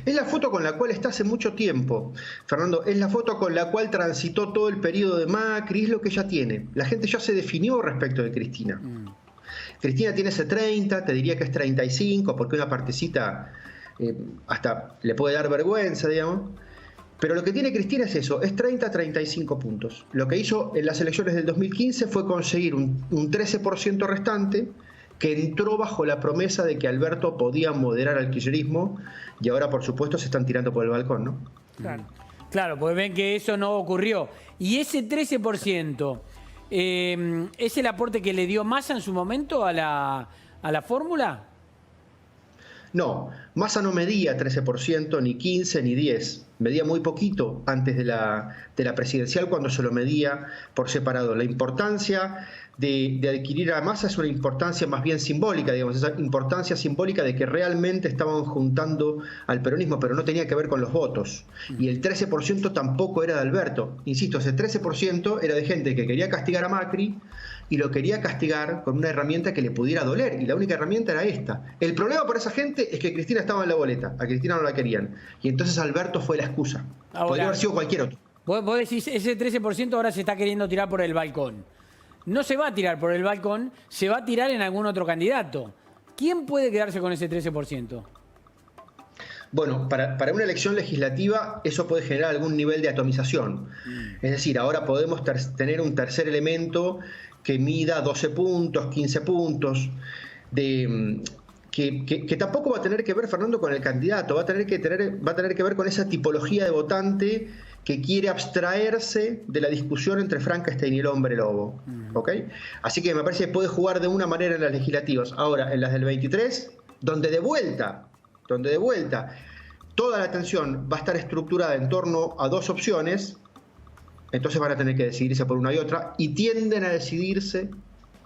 Es la foto con la cual está hace mucho tiempo, Fernando. Es la foto con la cual transitó todo el periodo de Macri. Es lo que ella tiene. La gente ya se definió respecto de Cristina. Cristina tiene ese 30, te diría que es 35, porque una partecita hasta le puede dar vergüenza, digamos. Pero lo que tiene Cristina es eso, es 30 a 35 puntos. Lo que hizo en las elecciones del 2015 fue conseguir un 13% restante, que entró bajo la promesa de que Alberto podía moderar al kirchnerismo, y ahora, por supuesto, se están tirando por el balcón, ¿no? Claro, porque ven que eso no ocurrió. Y ese 13%, ¿es el aporte que le dio Massa en su momento a la fórmula? No, Massa no medía 13%, ni 15, ni 10. Medía muy poquito antes de la presidencial, cuando se lo medía por separado. La importancia de adquirir a Massa es una importancia más bien simbólica, digamos, esa importancia simbólica de que realmente estaban juntando al peronismo, pero no tenía que ver con los votos. Y el 13% tampoco era de Alberto. Insisto, ese 13% era de gente que quería castigar a Macri, y lo quería castigar con una herramienta que le pudiera doler, y la única herramienta era esta. El problema para esa gente es que Cristina estaba en la boleta, a Cristina no la querían, y entonces Alberto fue la excusa. Ahora, podría haber sido cualquier otro. Vos decís, ese 13% ahora se está queriendo tirar por el balcón. No se va a tirar por el balcón, se va a tirar en algún otro candidato. ¿Quién puede quedarse con ese 13%? Bueno, para una elección legislativa eso puede generar algún nivel de atomización. Es decir, ahora podemos tener un tercer elemento que mida 12 puntos, 15 puntos, que tampoco va a tener que ver, Fernando, con el candidato, va a tener que ver con esa tipología de votante que quiere abstraerse de la discusión entre Frankenstein y el hombre lobo. ¿Okay? Así que me parece que puede jugar de una manera en las legislativas. Ahora, en las del 23, donde de vuelta toda la atención va a estar estructurada en torno a dos opciones, entonces van a tener que decidirse por una y otra, y tienden a decidirse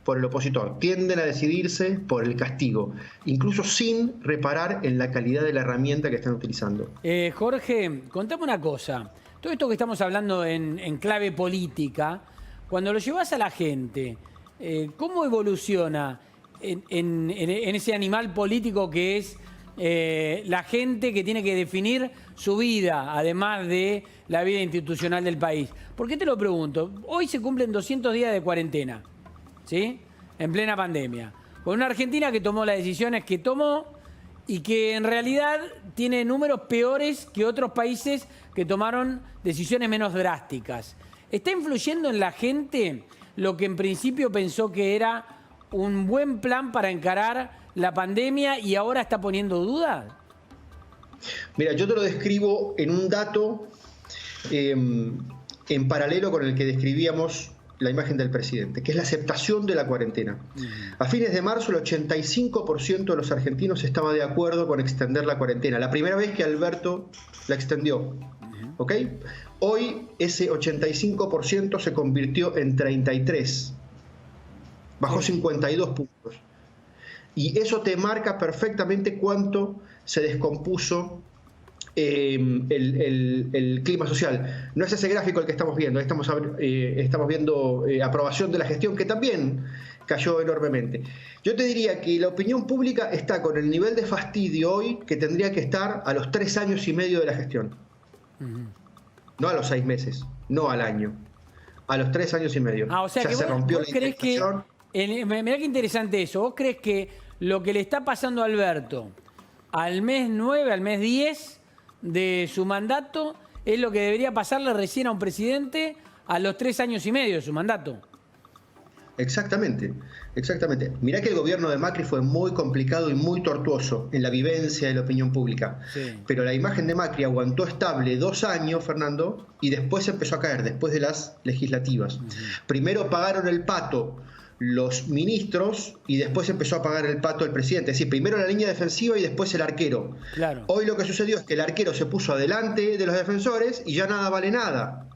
por el opositor, tienden a decidirse por el castigo, incluso sin reparar en la calidad de la herramienta que están utilizando. Jorge, contame una cosa. Todo esto que estamos hablando en clave política, cuando lo llevas a la gente, ¿cómo evoluciona en ese animal político que es la gente que tiene que definir su vida, además de la vida institucional del país? ¿Por qué te lo pregunto? Hoy se cumplen 200 días de cuarentena, ¿sí? En plena pandemia. Con una Argentina que tomó las decisiones que tomó y que en realidad tiene números peores que otros países que tomaron decisiones menos drásticas. ¿Está influyendo en la gente lo que en principio pensó que era un buen plan para encarar la pandemia y ahora está poniendo dudas? Mira, yo te lo describo en un dato en paralelo con el que describíamos la imagen del presidente, que es la aceptación de la cuarentena. A fines de marzo, el 85% de los argentinos estaba de acuerdo con extender la cuarentena, la primera vez que Alberto la extendió. ¿Ok? Hoy ese 85% se convirtió en 33%. Bajó 52 puntos. Y eso te marca perfectamente cuánto se descompuso el clima social. No es ese gráfico el que estamos viendo, estamos viendo aprobación de la gestión, que también cayó enormemente. Yo te diría que la opinión pública está con el nivel de fastidio hoy que tendría que estar a los 3 años y medio de la gestión. No a los 6 meses, no al año. A los 3 años y medio. O sea ya que se rompió la crees que, mirá qué interesante eso, ¿vos crees que lo que le está pasando a Alberto al mes 9, al mes 10 de su mandato es lo que debería pasarle recién a un presidente a los 3 años y medio de su mandato? Exactamente, exactamente. Mirá que el gobierno de Macri fue muy complicado y muy tortuoso en la vivencia de la opinión pública. Sí. Pero la imagen de Macri aguantó estable 2 años, Fernando, y después empezó a caer, después de las legislativas. Primero pagaron el pato los ministros y después empezó a pagar el pato el presidente. Es decir, primero la línea defensiva y después el arquero. Claro. Hoy lo que sucedió es que el arquero se puso adelante de los defensores y ya nada vale nada.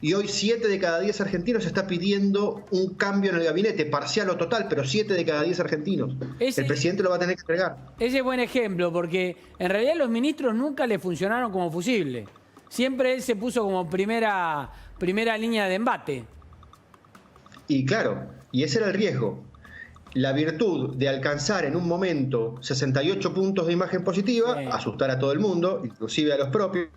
Y hoy 7 de cada 10 argentinos está pidiendo un cambio en el gabinete, parcial o total, pero 7 de cada 10 argentinos. El presidente lo va a tener que entregar. Ese es buen ejemplo, porque en realidad los ministros nunca le funcionaron como fusible. Siempre él se puso como primera línea de embate. Y claro, y ese era el riesgo. La virtud de alcanzar en un momento 68 puntos de imagen positiva, sí, asustar a todo el mundo, inclusive a los propios.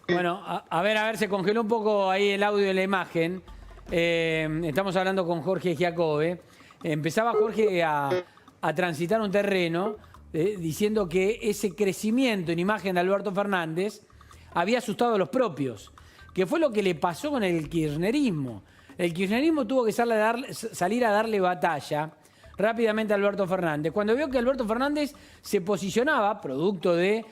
Bueno, a ver, se congeló un poco ahí el audio de la imagen. Estamos hablando con Jorge Giacobbe. Empezaba Jorge a transitar un terreno diciendo que ese crecimiento en imagen de Alberto Fernández había asustado a los propios, que fue lo que le pasó con el kirchnerismo. El kirchnerismo tuvo que salir a darle batalla rápidamente a Alberto Fernández. Cuando vio que Alberto Fernández se posicionaba, producto de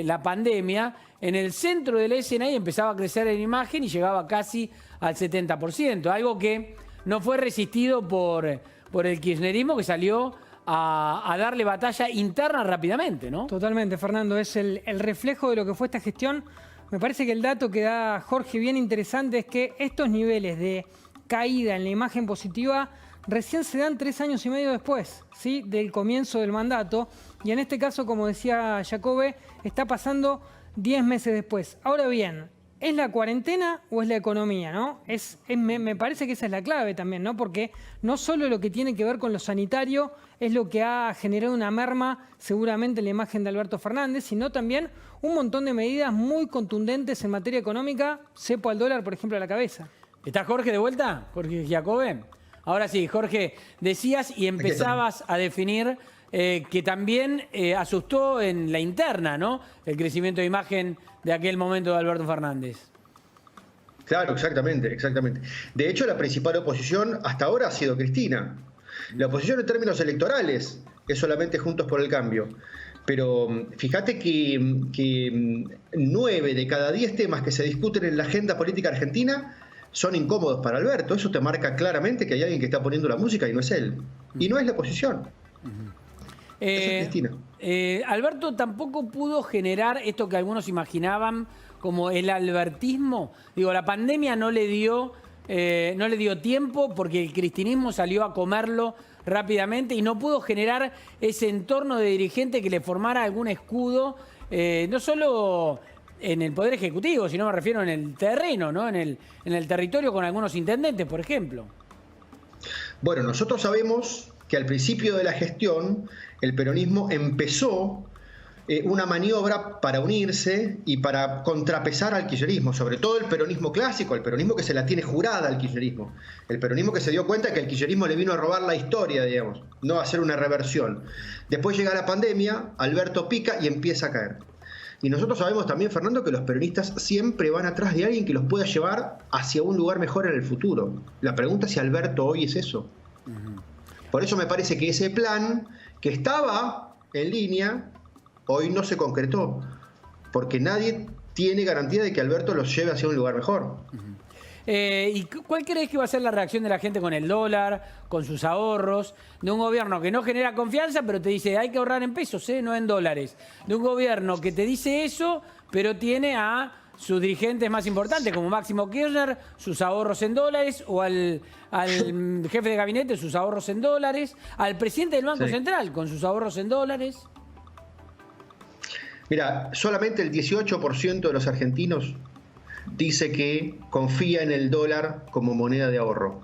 la pandemia, en el centro de la escena y empezaba a crecer en imagen y llegaba casi al 70%. Algo que no fue resistido por el kirchnerismo, que salió a darle batalla interna rápidamente, ¿no? Totalmente, Fernando. Es el reflejo de lo que fue esta gestión. Me parece que el dato que da Jorge bien interesante es que estos niveles de caída en la imagen positiva recién se dan 3 años y medio después, ¿sí?, del comienzo del mandato. Y en este caso, como decía Giacobbe, está pasando 10 meses después. Ahora bien, ¿es la cuarentena o es la economía, no? Me parece que esa es la clave también, ¿no? Porque no solo lo que tiene que ver con lo sanitario es lo que ha generado una merma seguramente en la imagen de Alberto Fernández, sino también un montón de medidas muy contundentes en materia económica, cepo al dólar, por ejemplo, a la cabeza. ¿Está Jorge de vuelta? ¿Jorge Giacobbe? Ahora sí, Jorge, decías y empezabas a definir que también asustó en la interna, ¿no?, el crecimiento de imagen de aquel momento de Alberto Fernández. Claro, exactamente, exactamente. De hecho, la principal oposición hasta ahora ha sido Cristina. La oposición en términos electorales es solamente Juntos por el Cambio. Pero fíjate que 9 de cada 10 temas que se discuten en la agenda política argentina son incómodos para Alberto. Eso te marca claramente que hay alguien que está poniendo la música y no es él. Y no es la oposición. Es Cristina. Alberto tampoco pudo generar esto que algunos imaginaban como el albertismo. Digo, la pandemia no le dio tiempo porque el cristinismo salió a comerlo rápidamente y no pudo generar ese entorno de dirigente que le formara algún escudo, no solo en el Poder Ejecutivo, sino me refiero en el terreno, ¿no? en el territorio con algunos intendentes, por ejemplo. Bueno, nosotros sabemos que al principio de la gestión el peronismo empezó una maniobra para unirse y para contrapesar al kirchnerismo, sobre todo el peronismo clásico, el peronismo que se la tiene jurada al kirchnerismo, el peronismo que se dio cuenta que el kirchnerismo le vino a robar la historia, digamos, no a hacer una reversión. Después llega la pandemia, Alberto pica y empieza a caer. Y nosotros sabemos también, Fernando, que los peronistas siempre van atrás de alguien que los pueda llevar hacia un lugar mejor en el futuro. La pregunta es si Alberto hoy es eso. Por eso me parece que ese plan que estaba en línea hoy no se concretó, porque nadie tiene garantía de que Alberto los lleve hacia un lugar mejor. ¿Y cuál crees que va a ser la reacción de la gente con el dólar, con sus ahorros, de un gobierno que no genera confianza, pero te dice hay que ahorrar en pesos, no en dólares? De un gobierno que te dice eso, pero tiene a sus dirigentes más importantes, como Máximo Kirchner, sus ahorros en dólares, o al jefe de gabinete, sus ahorros en dólares, al presidente del Banco Central, con sus ahorros en dólares. Mira, solamente el 18% de los argentinos dice que confía en el dólar como moneda de ahorro.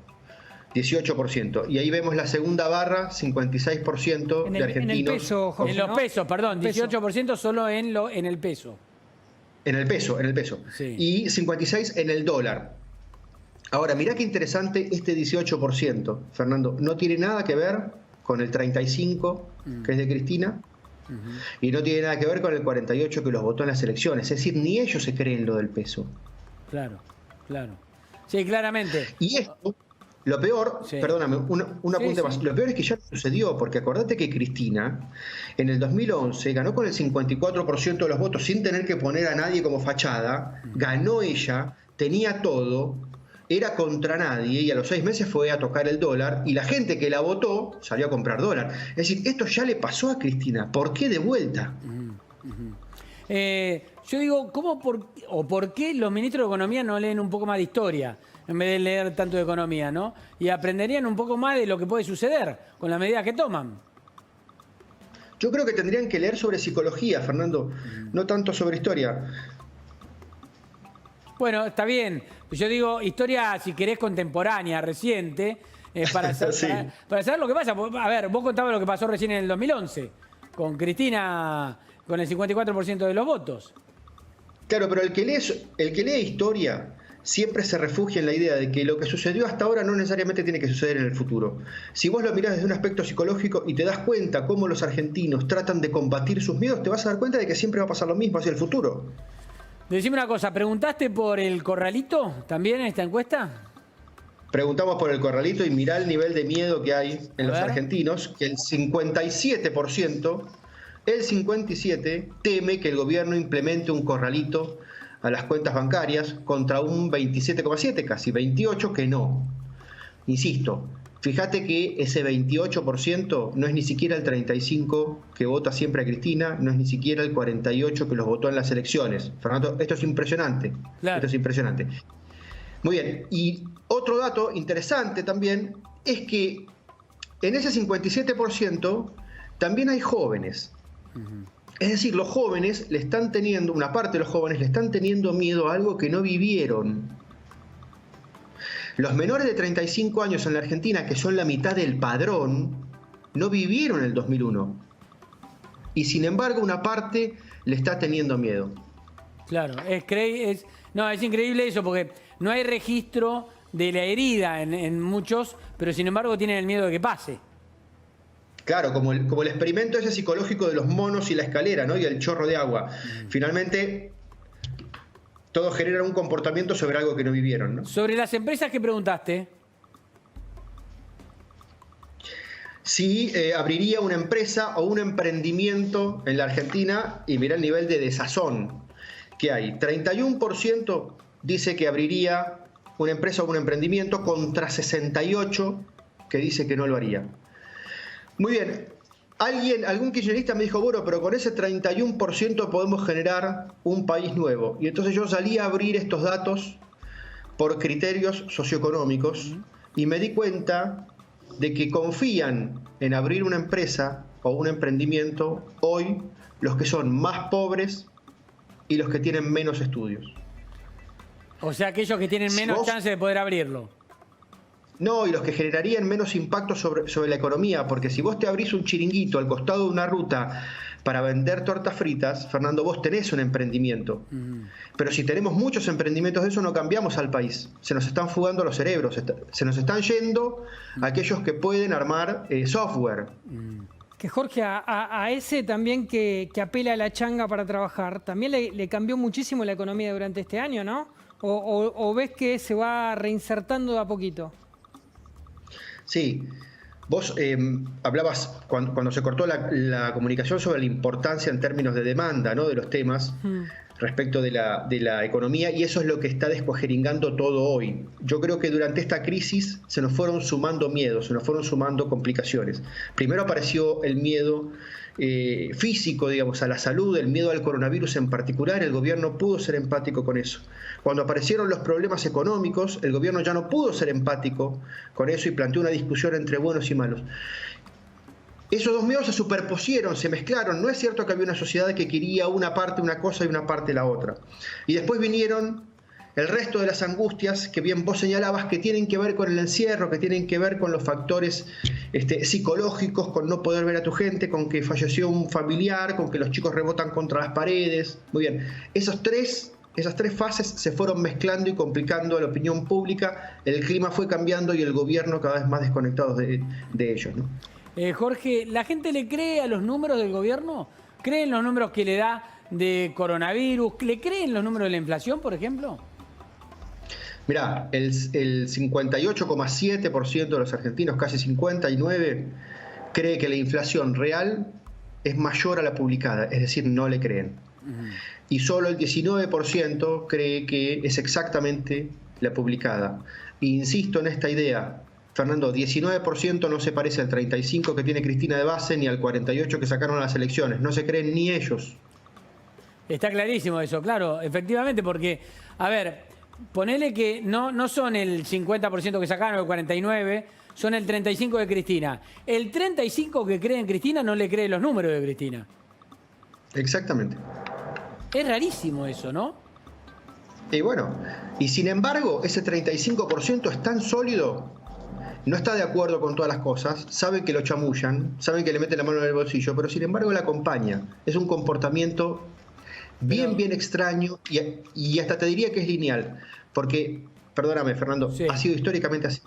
18%. Y ahí vemos la segunda barra, 56% de argentinos. En el peso, Jorge, en los ¿no? pesos, perdón, 18% solo en el peso. En el peso. Sí. Y 56% en el dólar. Ahora, mirá qué interesante este 18%, Fernando. No tiene nada que ver con el 35%, que es de Cristina, y no tiene nada que ver con el 48% que los votó en las elecciones. Es decir, ni ellos se creen lo del peso. Claro. Sí, claramente. Y esto, lo peor, perdóname, un apunte más. Lo peor es que ya sucedió, porque acordate que Cristina en el 2011 ganó con el 54% de los votos sin tener que poner a nadie como fachada, ganó ella, tenía todo, era contra nadie y a los 6 meses fue a tocar el dólar y la gente que la votó salió a comprar dólar. Es decir, esto ya le pasó a Cristina. ¿Por qué de vuelta? Yo digo, ¿por qué los ministros de Economía no leen un poco más de historia en vez de leer tanto de economía, ¿no? Y aprenderían un poco más de lo que puede suceder con las medidas que toman. Yo creo que tendrían que leer sobre psicología, Fernando, no tanto sobre historia. Bueno, está bien. Yo digo historia, si querés, contemporánea, reciente, para saber lo que pasa. A ver, vos contabas lo que pasó recién en el 2011, con Cristina con el 54% de los votos. Claro, pero el que lee historia siempre se refugia en la idea de que lo que sucedió hasta ahora no necesariamente tiene que suceder en el futuro. Si vos lo mirás desde un aspecto psicológico y te das cuenta cómo los argentinos tratan de combatir sus miedos, te vas a dar cuenta de que siempre va a pasar lo mismo hacia el futuro. Decime una cosa, ¿preguntaste por el corralito también en esta encuesta? Preguntamos por el corralito y mirá el nivel de miedo que hay en los argentinos, que el 57%, teme que el gobierno implemente un corralito a las cuentas bancarias contra un 27,7%, casi 28% que no. Insisto, fíjate que ese 28% no es ni siquiera el 35% que vota siempre a Cristina, no es ni siquiera el 48% que los votó en las elecciones. Fernando, esto es impresionante. Claro. Esto es impresionante. Muy bien. Y otro dato interesante también es que en ese 57% también hay jóvenes. Es decir, los jóvenes le están teniendo, una parte de los jóvenes le están teniendo miedo a algo que no vivieron. Los menores de 35 años en la Argentina, que son la mitad del padrón, no vivieron el 2001. Y sin embargo, una parte le está teniendo miedo. Claro, es increíble eso, porque no hay registro de la herida en muchos, pero sin embargo tienen el miedo de que pase. Claro, como el experimento ese psicológico de los monos y la escalera, ¿no? Y el chorro de agua. Finalmente, todos generan un comportamiento sobre algo que no vivieron, ¿no? Sobre las empresas que preguntaste. Si abriría una empresa o un emprendimiento en la Argentina, y mirá el nivel de desazón que hay. 31% dice que abriría una empresa o un emprendimiento contra 68% que dice que no lo haría. Muy bien, Algún kirchnerista me dijo, bueno, pero con ese 31% podemos generar un país nuevo. Y entonces yo salí a abrir estos datos por criterios socioeconómicos y me di cuenta de que confían en abrir una empresa o un emprendimiento hoy los que son más pobres y los que tienen menos estudios. O sea, aquellos que tienen menos chance de poder abrirlo. No, y los que generarían menos impacto sobre la economía, porque si vos te abrís un chiringuito al costado de una ruta para vender tortas fritas, Fernando, vos tenés un emprendimiento. Pero si tenemos muchos emprendimientos de eso, no cambiamos al país. Se nos están fugando los cerebros, se nos están yendo aquellos que pueden armar software. Que Jorge, a ese también que apela a la changa para trabajar, también le cambió muchísimo la economía durante este año, ¿no? ¿O ves que se va reinsertando de a poquito? Sí, vos hablabas cuando se cortó la comunicación sobre la importancia en términos de demanda, ¿no?, de los temas respecto de la economía, y eso es lo que está descuajeringando todo hoy. Yo creo que durante esta crisis se nos fueron sumando miedos, se nos fueron sumando complicaciones. Primero apareció el miedo físico, digamos, a la salud, el miedo al coronavirus en particular. El gobierno pudo ser empático con eso. Cuando aparecieron los problemas económicos, el gobierno ya no pudo ser empático con eso y planteó una discusión entre buenos y malos. Esos dos miedos se superpusieron, se mezclaron. No es cierto que había una sociedad que quería una parte una cosa y una parte la otra. Y después vinieron el resto de las angustias que bien vos señalabas, que tienen que ver con el encierro, que tienen que ver con los factores psicológicos, con no poder ver a tu gente, con que falleció un familiar, con que los chicos rebotan contra las paredes. Muy bien. Esas tres fases se fueron mezclando y complicando a la opinión pública. El clima fue cambiando y el gobierno cada vez más desconectado de ellos, ¿no? Jorge, ¿la gente le cree a los números del gobierno? ¿Cree en los números que le da de coronavirus? ¿Le cree en los números de la inflación, por ejemplo? Mirá, el 58,7% de los argentinos, casi 59%, cree que la inflación real es mayor a la publicada, es decir, no le creen. Y solo el 19% cree que es exactamente la publicada. E insisto en esta idea, Fernando, 19% no se parece al 35% que tiene Cristina de base ni al 48% que sacaron a las elecciones. No se creen ni ellos. Está clarísimo eso, claro, efectivamente, porque, a ver, ponele que no son el 50% que sacaron, el 49%, son el 35% de Cristina. El 35% que cree en Cristina no le cree los números de Cristina. Exactamente. Es rarísimo eso, ¿no? Y bueno, y sin embargo, ese 35% es tan sólido, no está de acuerdo con todas las cosas, sabe que lo chamullan, saben que le meten la mano en el bolsillo, pero sin embargo la acompaña. Es un comportamiento bien extraño y hasta te diría que es lineal, porque, perdóname, Fernando, sí, ha sido históricamente así.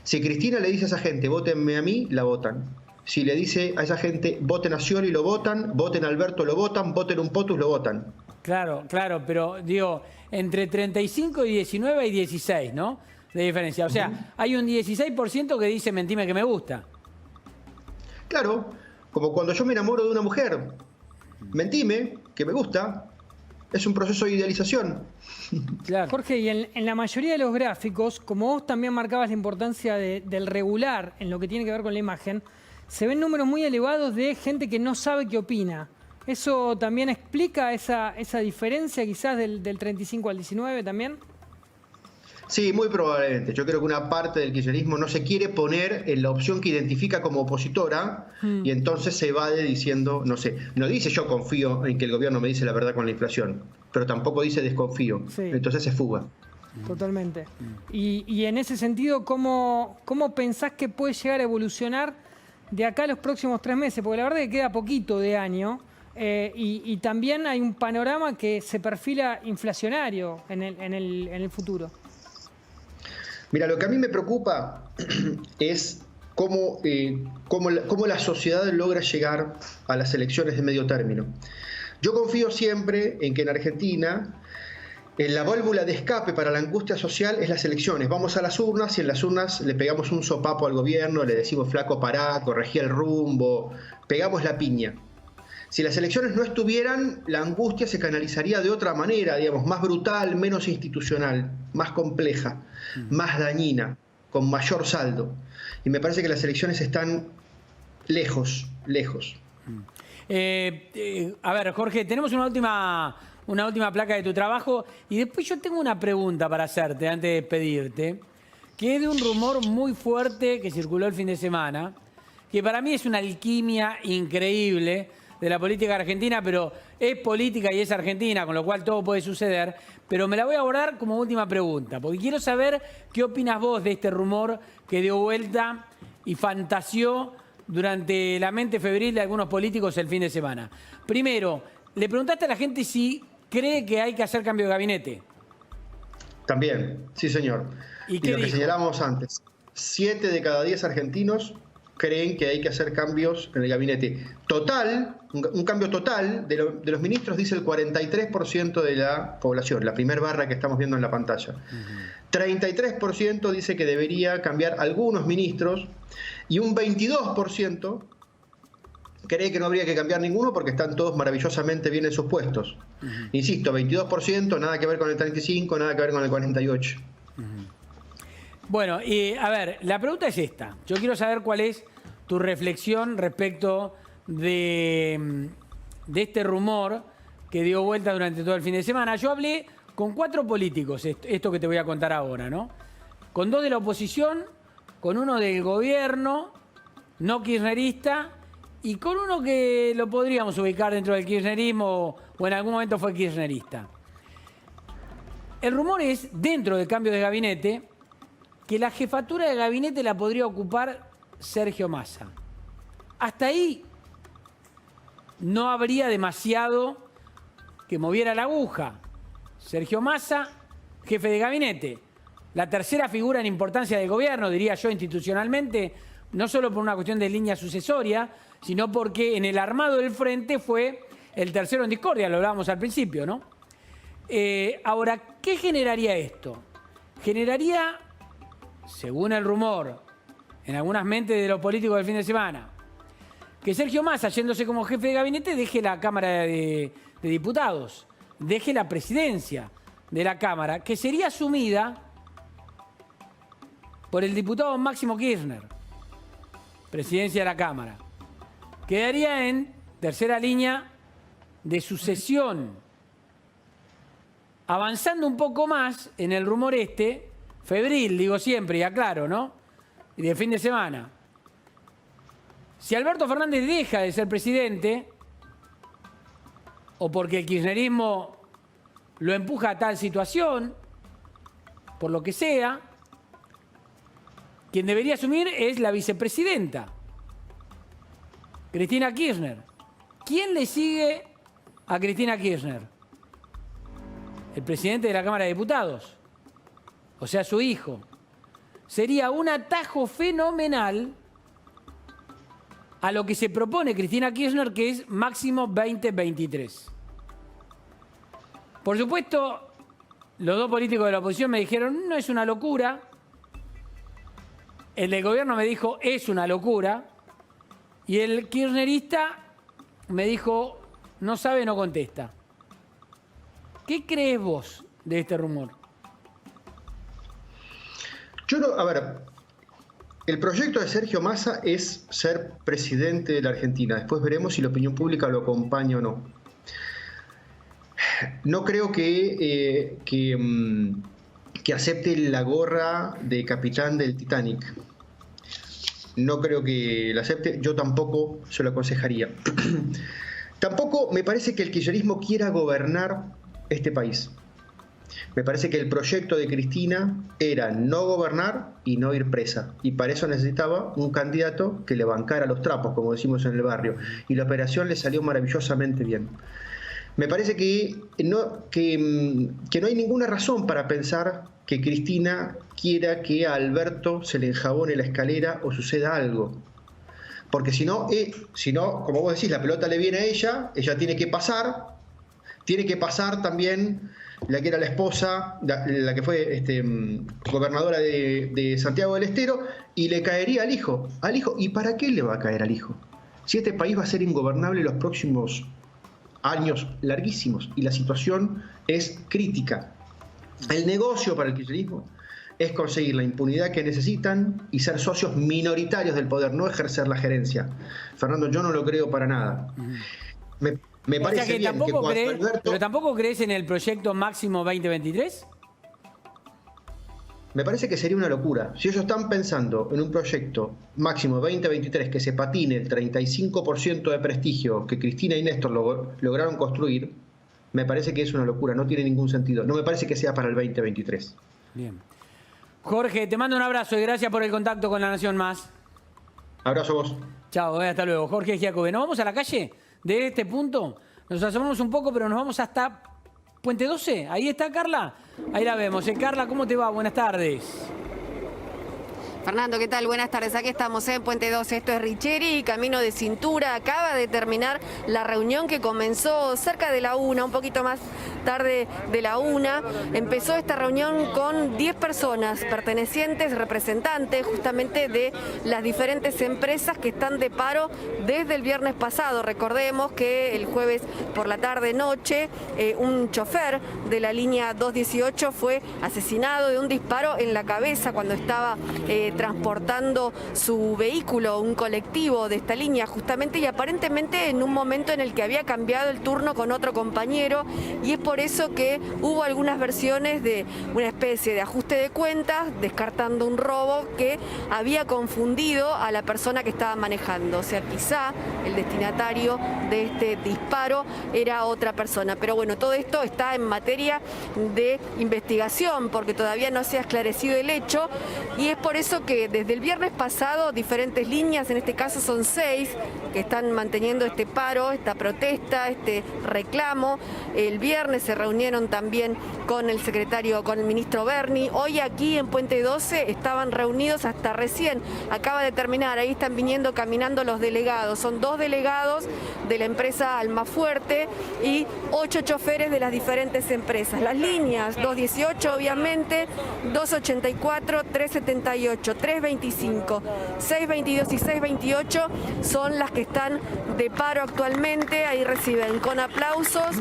Si Cristina le dice a esa gente, vótenme a mí, la votan. Si le dice a esa gente, voten a Scioli, lo votan, voten a Alberto, lo votan, voten un POTUS, lo votan. Claro, pero digo, entre 35 y 19 hay 16, ¿no?, de diferencia. O sea, hay un 16% que dice mentime que me gusta. Claro, como cuando yo me enamoro de una mujer. Mentime que me gusta. Es un proceso de idealización. Claro. Jorge, y en la mayoría de los gráficos, como vos también marcabas la importancia del regular en lo que tiene que ver con la imagen, se ven números muy elevados de gente que no sabe qué opina. ¿Eso también explica esa diferencia quizás del 35 al 19 también? Sí, muy probablemente. Yo creo que una parte del kirchnerismo no se quiere poner en la opción que identifica como opositora y entonces se evade diciendo, no sé, no dice yo confío en que el gobierno me dice la verdad con la inflación, pero tampoco dice desconfío. Sí. Entonces se fuga. Totalmente. Y en ese sentido, ¿cómo pensás que puede llegar a evolucionar de acá a los próximos 3 meses? Porque la verdad es que queda poquito de año y también hay un panorama que se perfila inflacionario en el futuro. Mira, lo que a mí me preocupa es cómo la sociedad logra llegar a las elecciones de medio término. Yo confío siempre en que en Argentina la válvula de escape para la angustia social es las elecciones. Vamos a las urnas y en las urnas le pegamos un sopapo al gobierno, le decimos flaco pará, corregí el rumbo, pegamos la piña. Si las elecciones no estuvieran, la angustia se canalizaría de otra manera, digamos, más brutal, menos institucional, más compleja, más dañina, con mayor saldo. Y me parece que las elecciones están lejos. A ver, Jorge, tenemos una última placa de tu trabajo y después yo tengo una pregunta para hacerte antes de despedirte, que es de un rumor muy fuerte que circuló el fin de semana, que para mí es una alquimia increíble de la política argentina, pero es política y es argentina, con lo cual todo puede suceder, pero me la voy a abordar como última pregunta, porque quiero saber qué opinas vos de este rumor que dio vuelta y fantaseó durante la mente febril de algunos políticos el fin de semana. Primero, le preguntaste a la gente si cree que hay que hacer cambio de gabinete. También, sí señor. ¿Y lo que señalamos antes, 7 de cada 10 argentinos creen que hay que hacer cambios en el gabinete. Total, un cambio total de los ministros, dice el 43% de la población, la primera barra que estamos viendo en la pantalla. 33% dice que debería cambiar algunos ministros y un 22% cree que no habría que cambiar ninguno porque están todos maravillosamente bien en sus puestos. Insisto, 22%, nada que ver con el 35%, nada que ver con el 48%. Bueno, y a ver, la pregunta es esta. Yo quiero saber cuál es tu reflexión respecto de este rumor que dio vuelta durante todo el fin de semana. Yo hablé con 4 políticos, esto que te voy a contar ahora, ¿no? Con 2 de la oposición, con uno del gobierno, no kirchnerista, y con uno que lo podríamos ubicar dentro del kirchnerismo o en algún momento fue kirchnerista. El rumor es, dentro del cambio de gabinete, que la jefatura de gabinete la podría ocupar Sergio Massa. Hasta ahí no habría demasiado que moviera la aguja. Sergio Massa, jefe de gabinete. La tercera figura en importancia del gobierno, diría yo institucionalmente, no solo por una cuestión de línea sucesoria, sino porque en el armado del frente fue el tercero en discordia, lo hablábamos al principio, ¿no? Ahora, ¿qué generaría esto? Generaría, según el rumor, en algunas mentes de los políticos del fin de semana, que Sergio Massa, yéndose como jefe de gabinete, deje la Cámara de Diputados, deje la presidencia de la Cámara, que sería asumida por el diputado Máximo Kirchner, presidencia de la Cámara. Quedaría en tercera línea de sucesión. Avanzando un poco más en el rumor febril, digo siempre, y aclaro, ¿no? Y de fin de semana. Si Alberto Fernández deja de ser presidente, o porque el kirchnerismo lo empuja a tal situación, por lo que sea, quien debería asumir es la vicepresidenta, Cristina Kirchner. ¿Quién le sigue a Cristina Kirchner? El presidente de la Cámara de Diputados, o sea, su hijo. Sería un atajo fenomenal a lo que se propone Cristina Kirchner, que es máximo 2023. Por supuesto, los 2 políticos de la oposición me dijeron, no es una locura. El del gobierno me dijo, es una locura. Y el kirchnerista me dijo, no sabe, no contesta. ¿Qué crees vos de este rumor? Yo no, a ver, el proyecto de Sergio Massa es ser presidente de la Argentina. Después veremos si la opinión pública lo acompaña o no. No creo que acepte la gorra de capitán del Titanic. No creo que la acepte, yo tampoco se lo aconsejaría. Tampoco me parece que el kirchnerismo quiera gobernar este país. Me parece que el proyecto de Cristina era no gobernar y no ir presa. Y para eso necesitaba un candidato que le bancara los trapos, como decimos en el barrio. Y la operación le salió maravillosamente bien. Me parece que no hay ninguna razón para pensar que Cristina quiera que a Alberto se le enjabone la escalera o suceda algo. Porque si no, como vos decís, la pelota le viene a ella tiene que pasar también la que era la esposa, la que fue gobernadora de Santiago del Estero, y le caería al hijo. ¿Y para qué le va a caer al hijo? Si este país va a ser ingobernable los próximos años larguísimos y la situación es crítica. El negocio para el kirchnerismo es conseguir la impunidad que necesitan y ser socios minoritarios del poder, no ejercer la gerencia. Fernando, yo no lo creo para nada. Me parece que bien que cuando Alberto... ¿Pero tampoco crees en el proyecto Máximo 2023? Me parece que sería una locura. Si ellos están pensando en un proyecto Máximo 2023 que se patine el 35% de prestigio que Cristina y Néstor lograron construir, me parece que es una locura, no tiene ningún sentido. No me parece que sea para el 2023. Bien. Jorge, te mando un abrazo y gracias por el contacto con La Nación Más. Abrazo a vos. Chao, hasta luego. Jorge Giacobbe. Nos vamos a la calle de este punto. Nos asomamos un poco, pero nos vamos hasta Puente 12. Ahí está Carla. Ahí la vemos. Carla, ¿cómo te va? Buenas tardes. Fernando, ¿qué tal? Buenas tardes. Aquí estamos en Puente 12. Esto es Richeri, Camino de Cintura. Acaba de terminar la reunión que comenzó cerca de la 1, un poquito más tarde de la 1. Empezó esta reunión con 10 personas pertenecientes, representantes justamente de las diferentes empresas que están de paro desde el viernes pasado. Recordemos que el jueves por la tarde-noche un chofer de la línea 218 fue asesinado de un disparo en la cabeza cuando estaba transportando su vehículo, un colectivo de esta línea justamente, y aparentemente en un momento en el que había cambiado el turno con otro compañero, y es por eso que hubo algunas versiones de una especie de ajuste de cuentas, descartando un robo que había confundido a la persona que estaba manejando. O sea, quizá el destinatario de este disparo era otra persona. Pero bueno, todo esto está en materia de investigación porque todavía no se ha esclarecido el hecho, y es por eso que desde el viernes pasado diferentes líneas, en este caso son 6, que están manteniendo este paro, esta protesta, este reclamo. El viernes se reunieron también con el secretario, con el ministro Berni. Hoy aquí en Puente 12 estaban reunidos hasta recién, acaba de terminar, ahí están viniendo caminando los delegados. Son 2 delegados de la empresa Almafuerte y 8 choferes de las diferentes empresas. Las líneas 218 obviamente, 284, 378, 325, 622 y 628 son las que están de paro actualmente. Ahí reciben con aplausos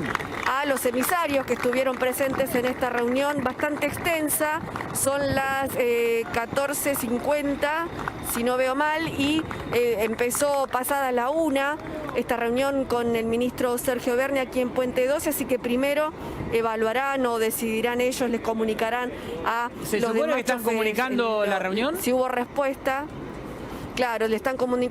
a los emisarios que estuvieron presentes en esta reunión bastante extensa. Son las 14:50, si no veo mal, y empezó pasada la 1 esta reunión con el ministro Sergio Berni aquí en Puente 12, así que primero evaluarán o decidirán ellos, les comunicarán a ¿Se los supone demás que están choferes comunicando la reunión? si hubo respuesta. Claro, le están comunicando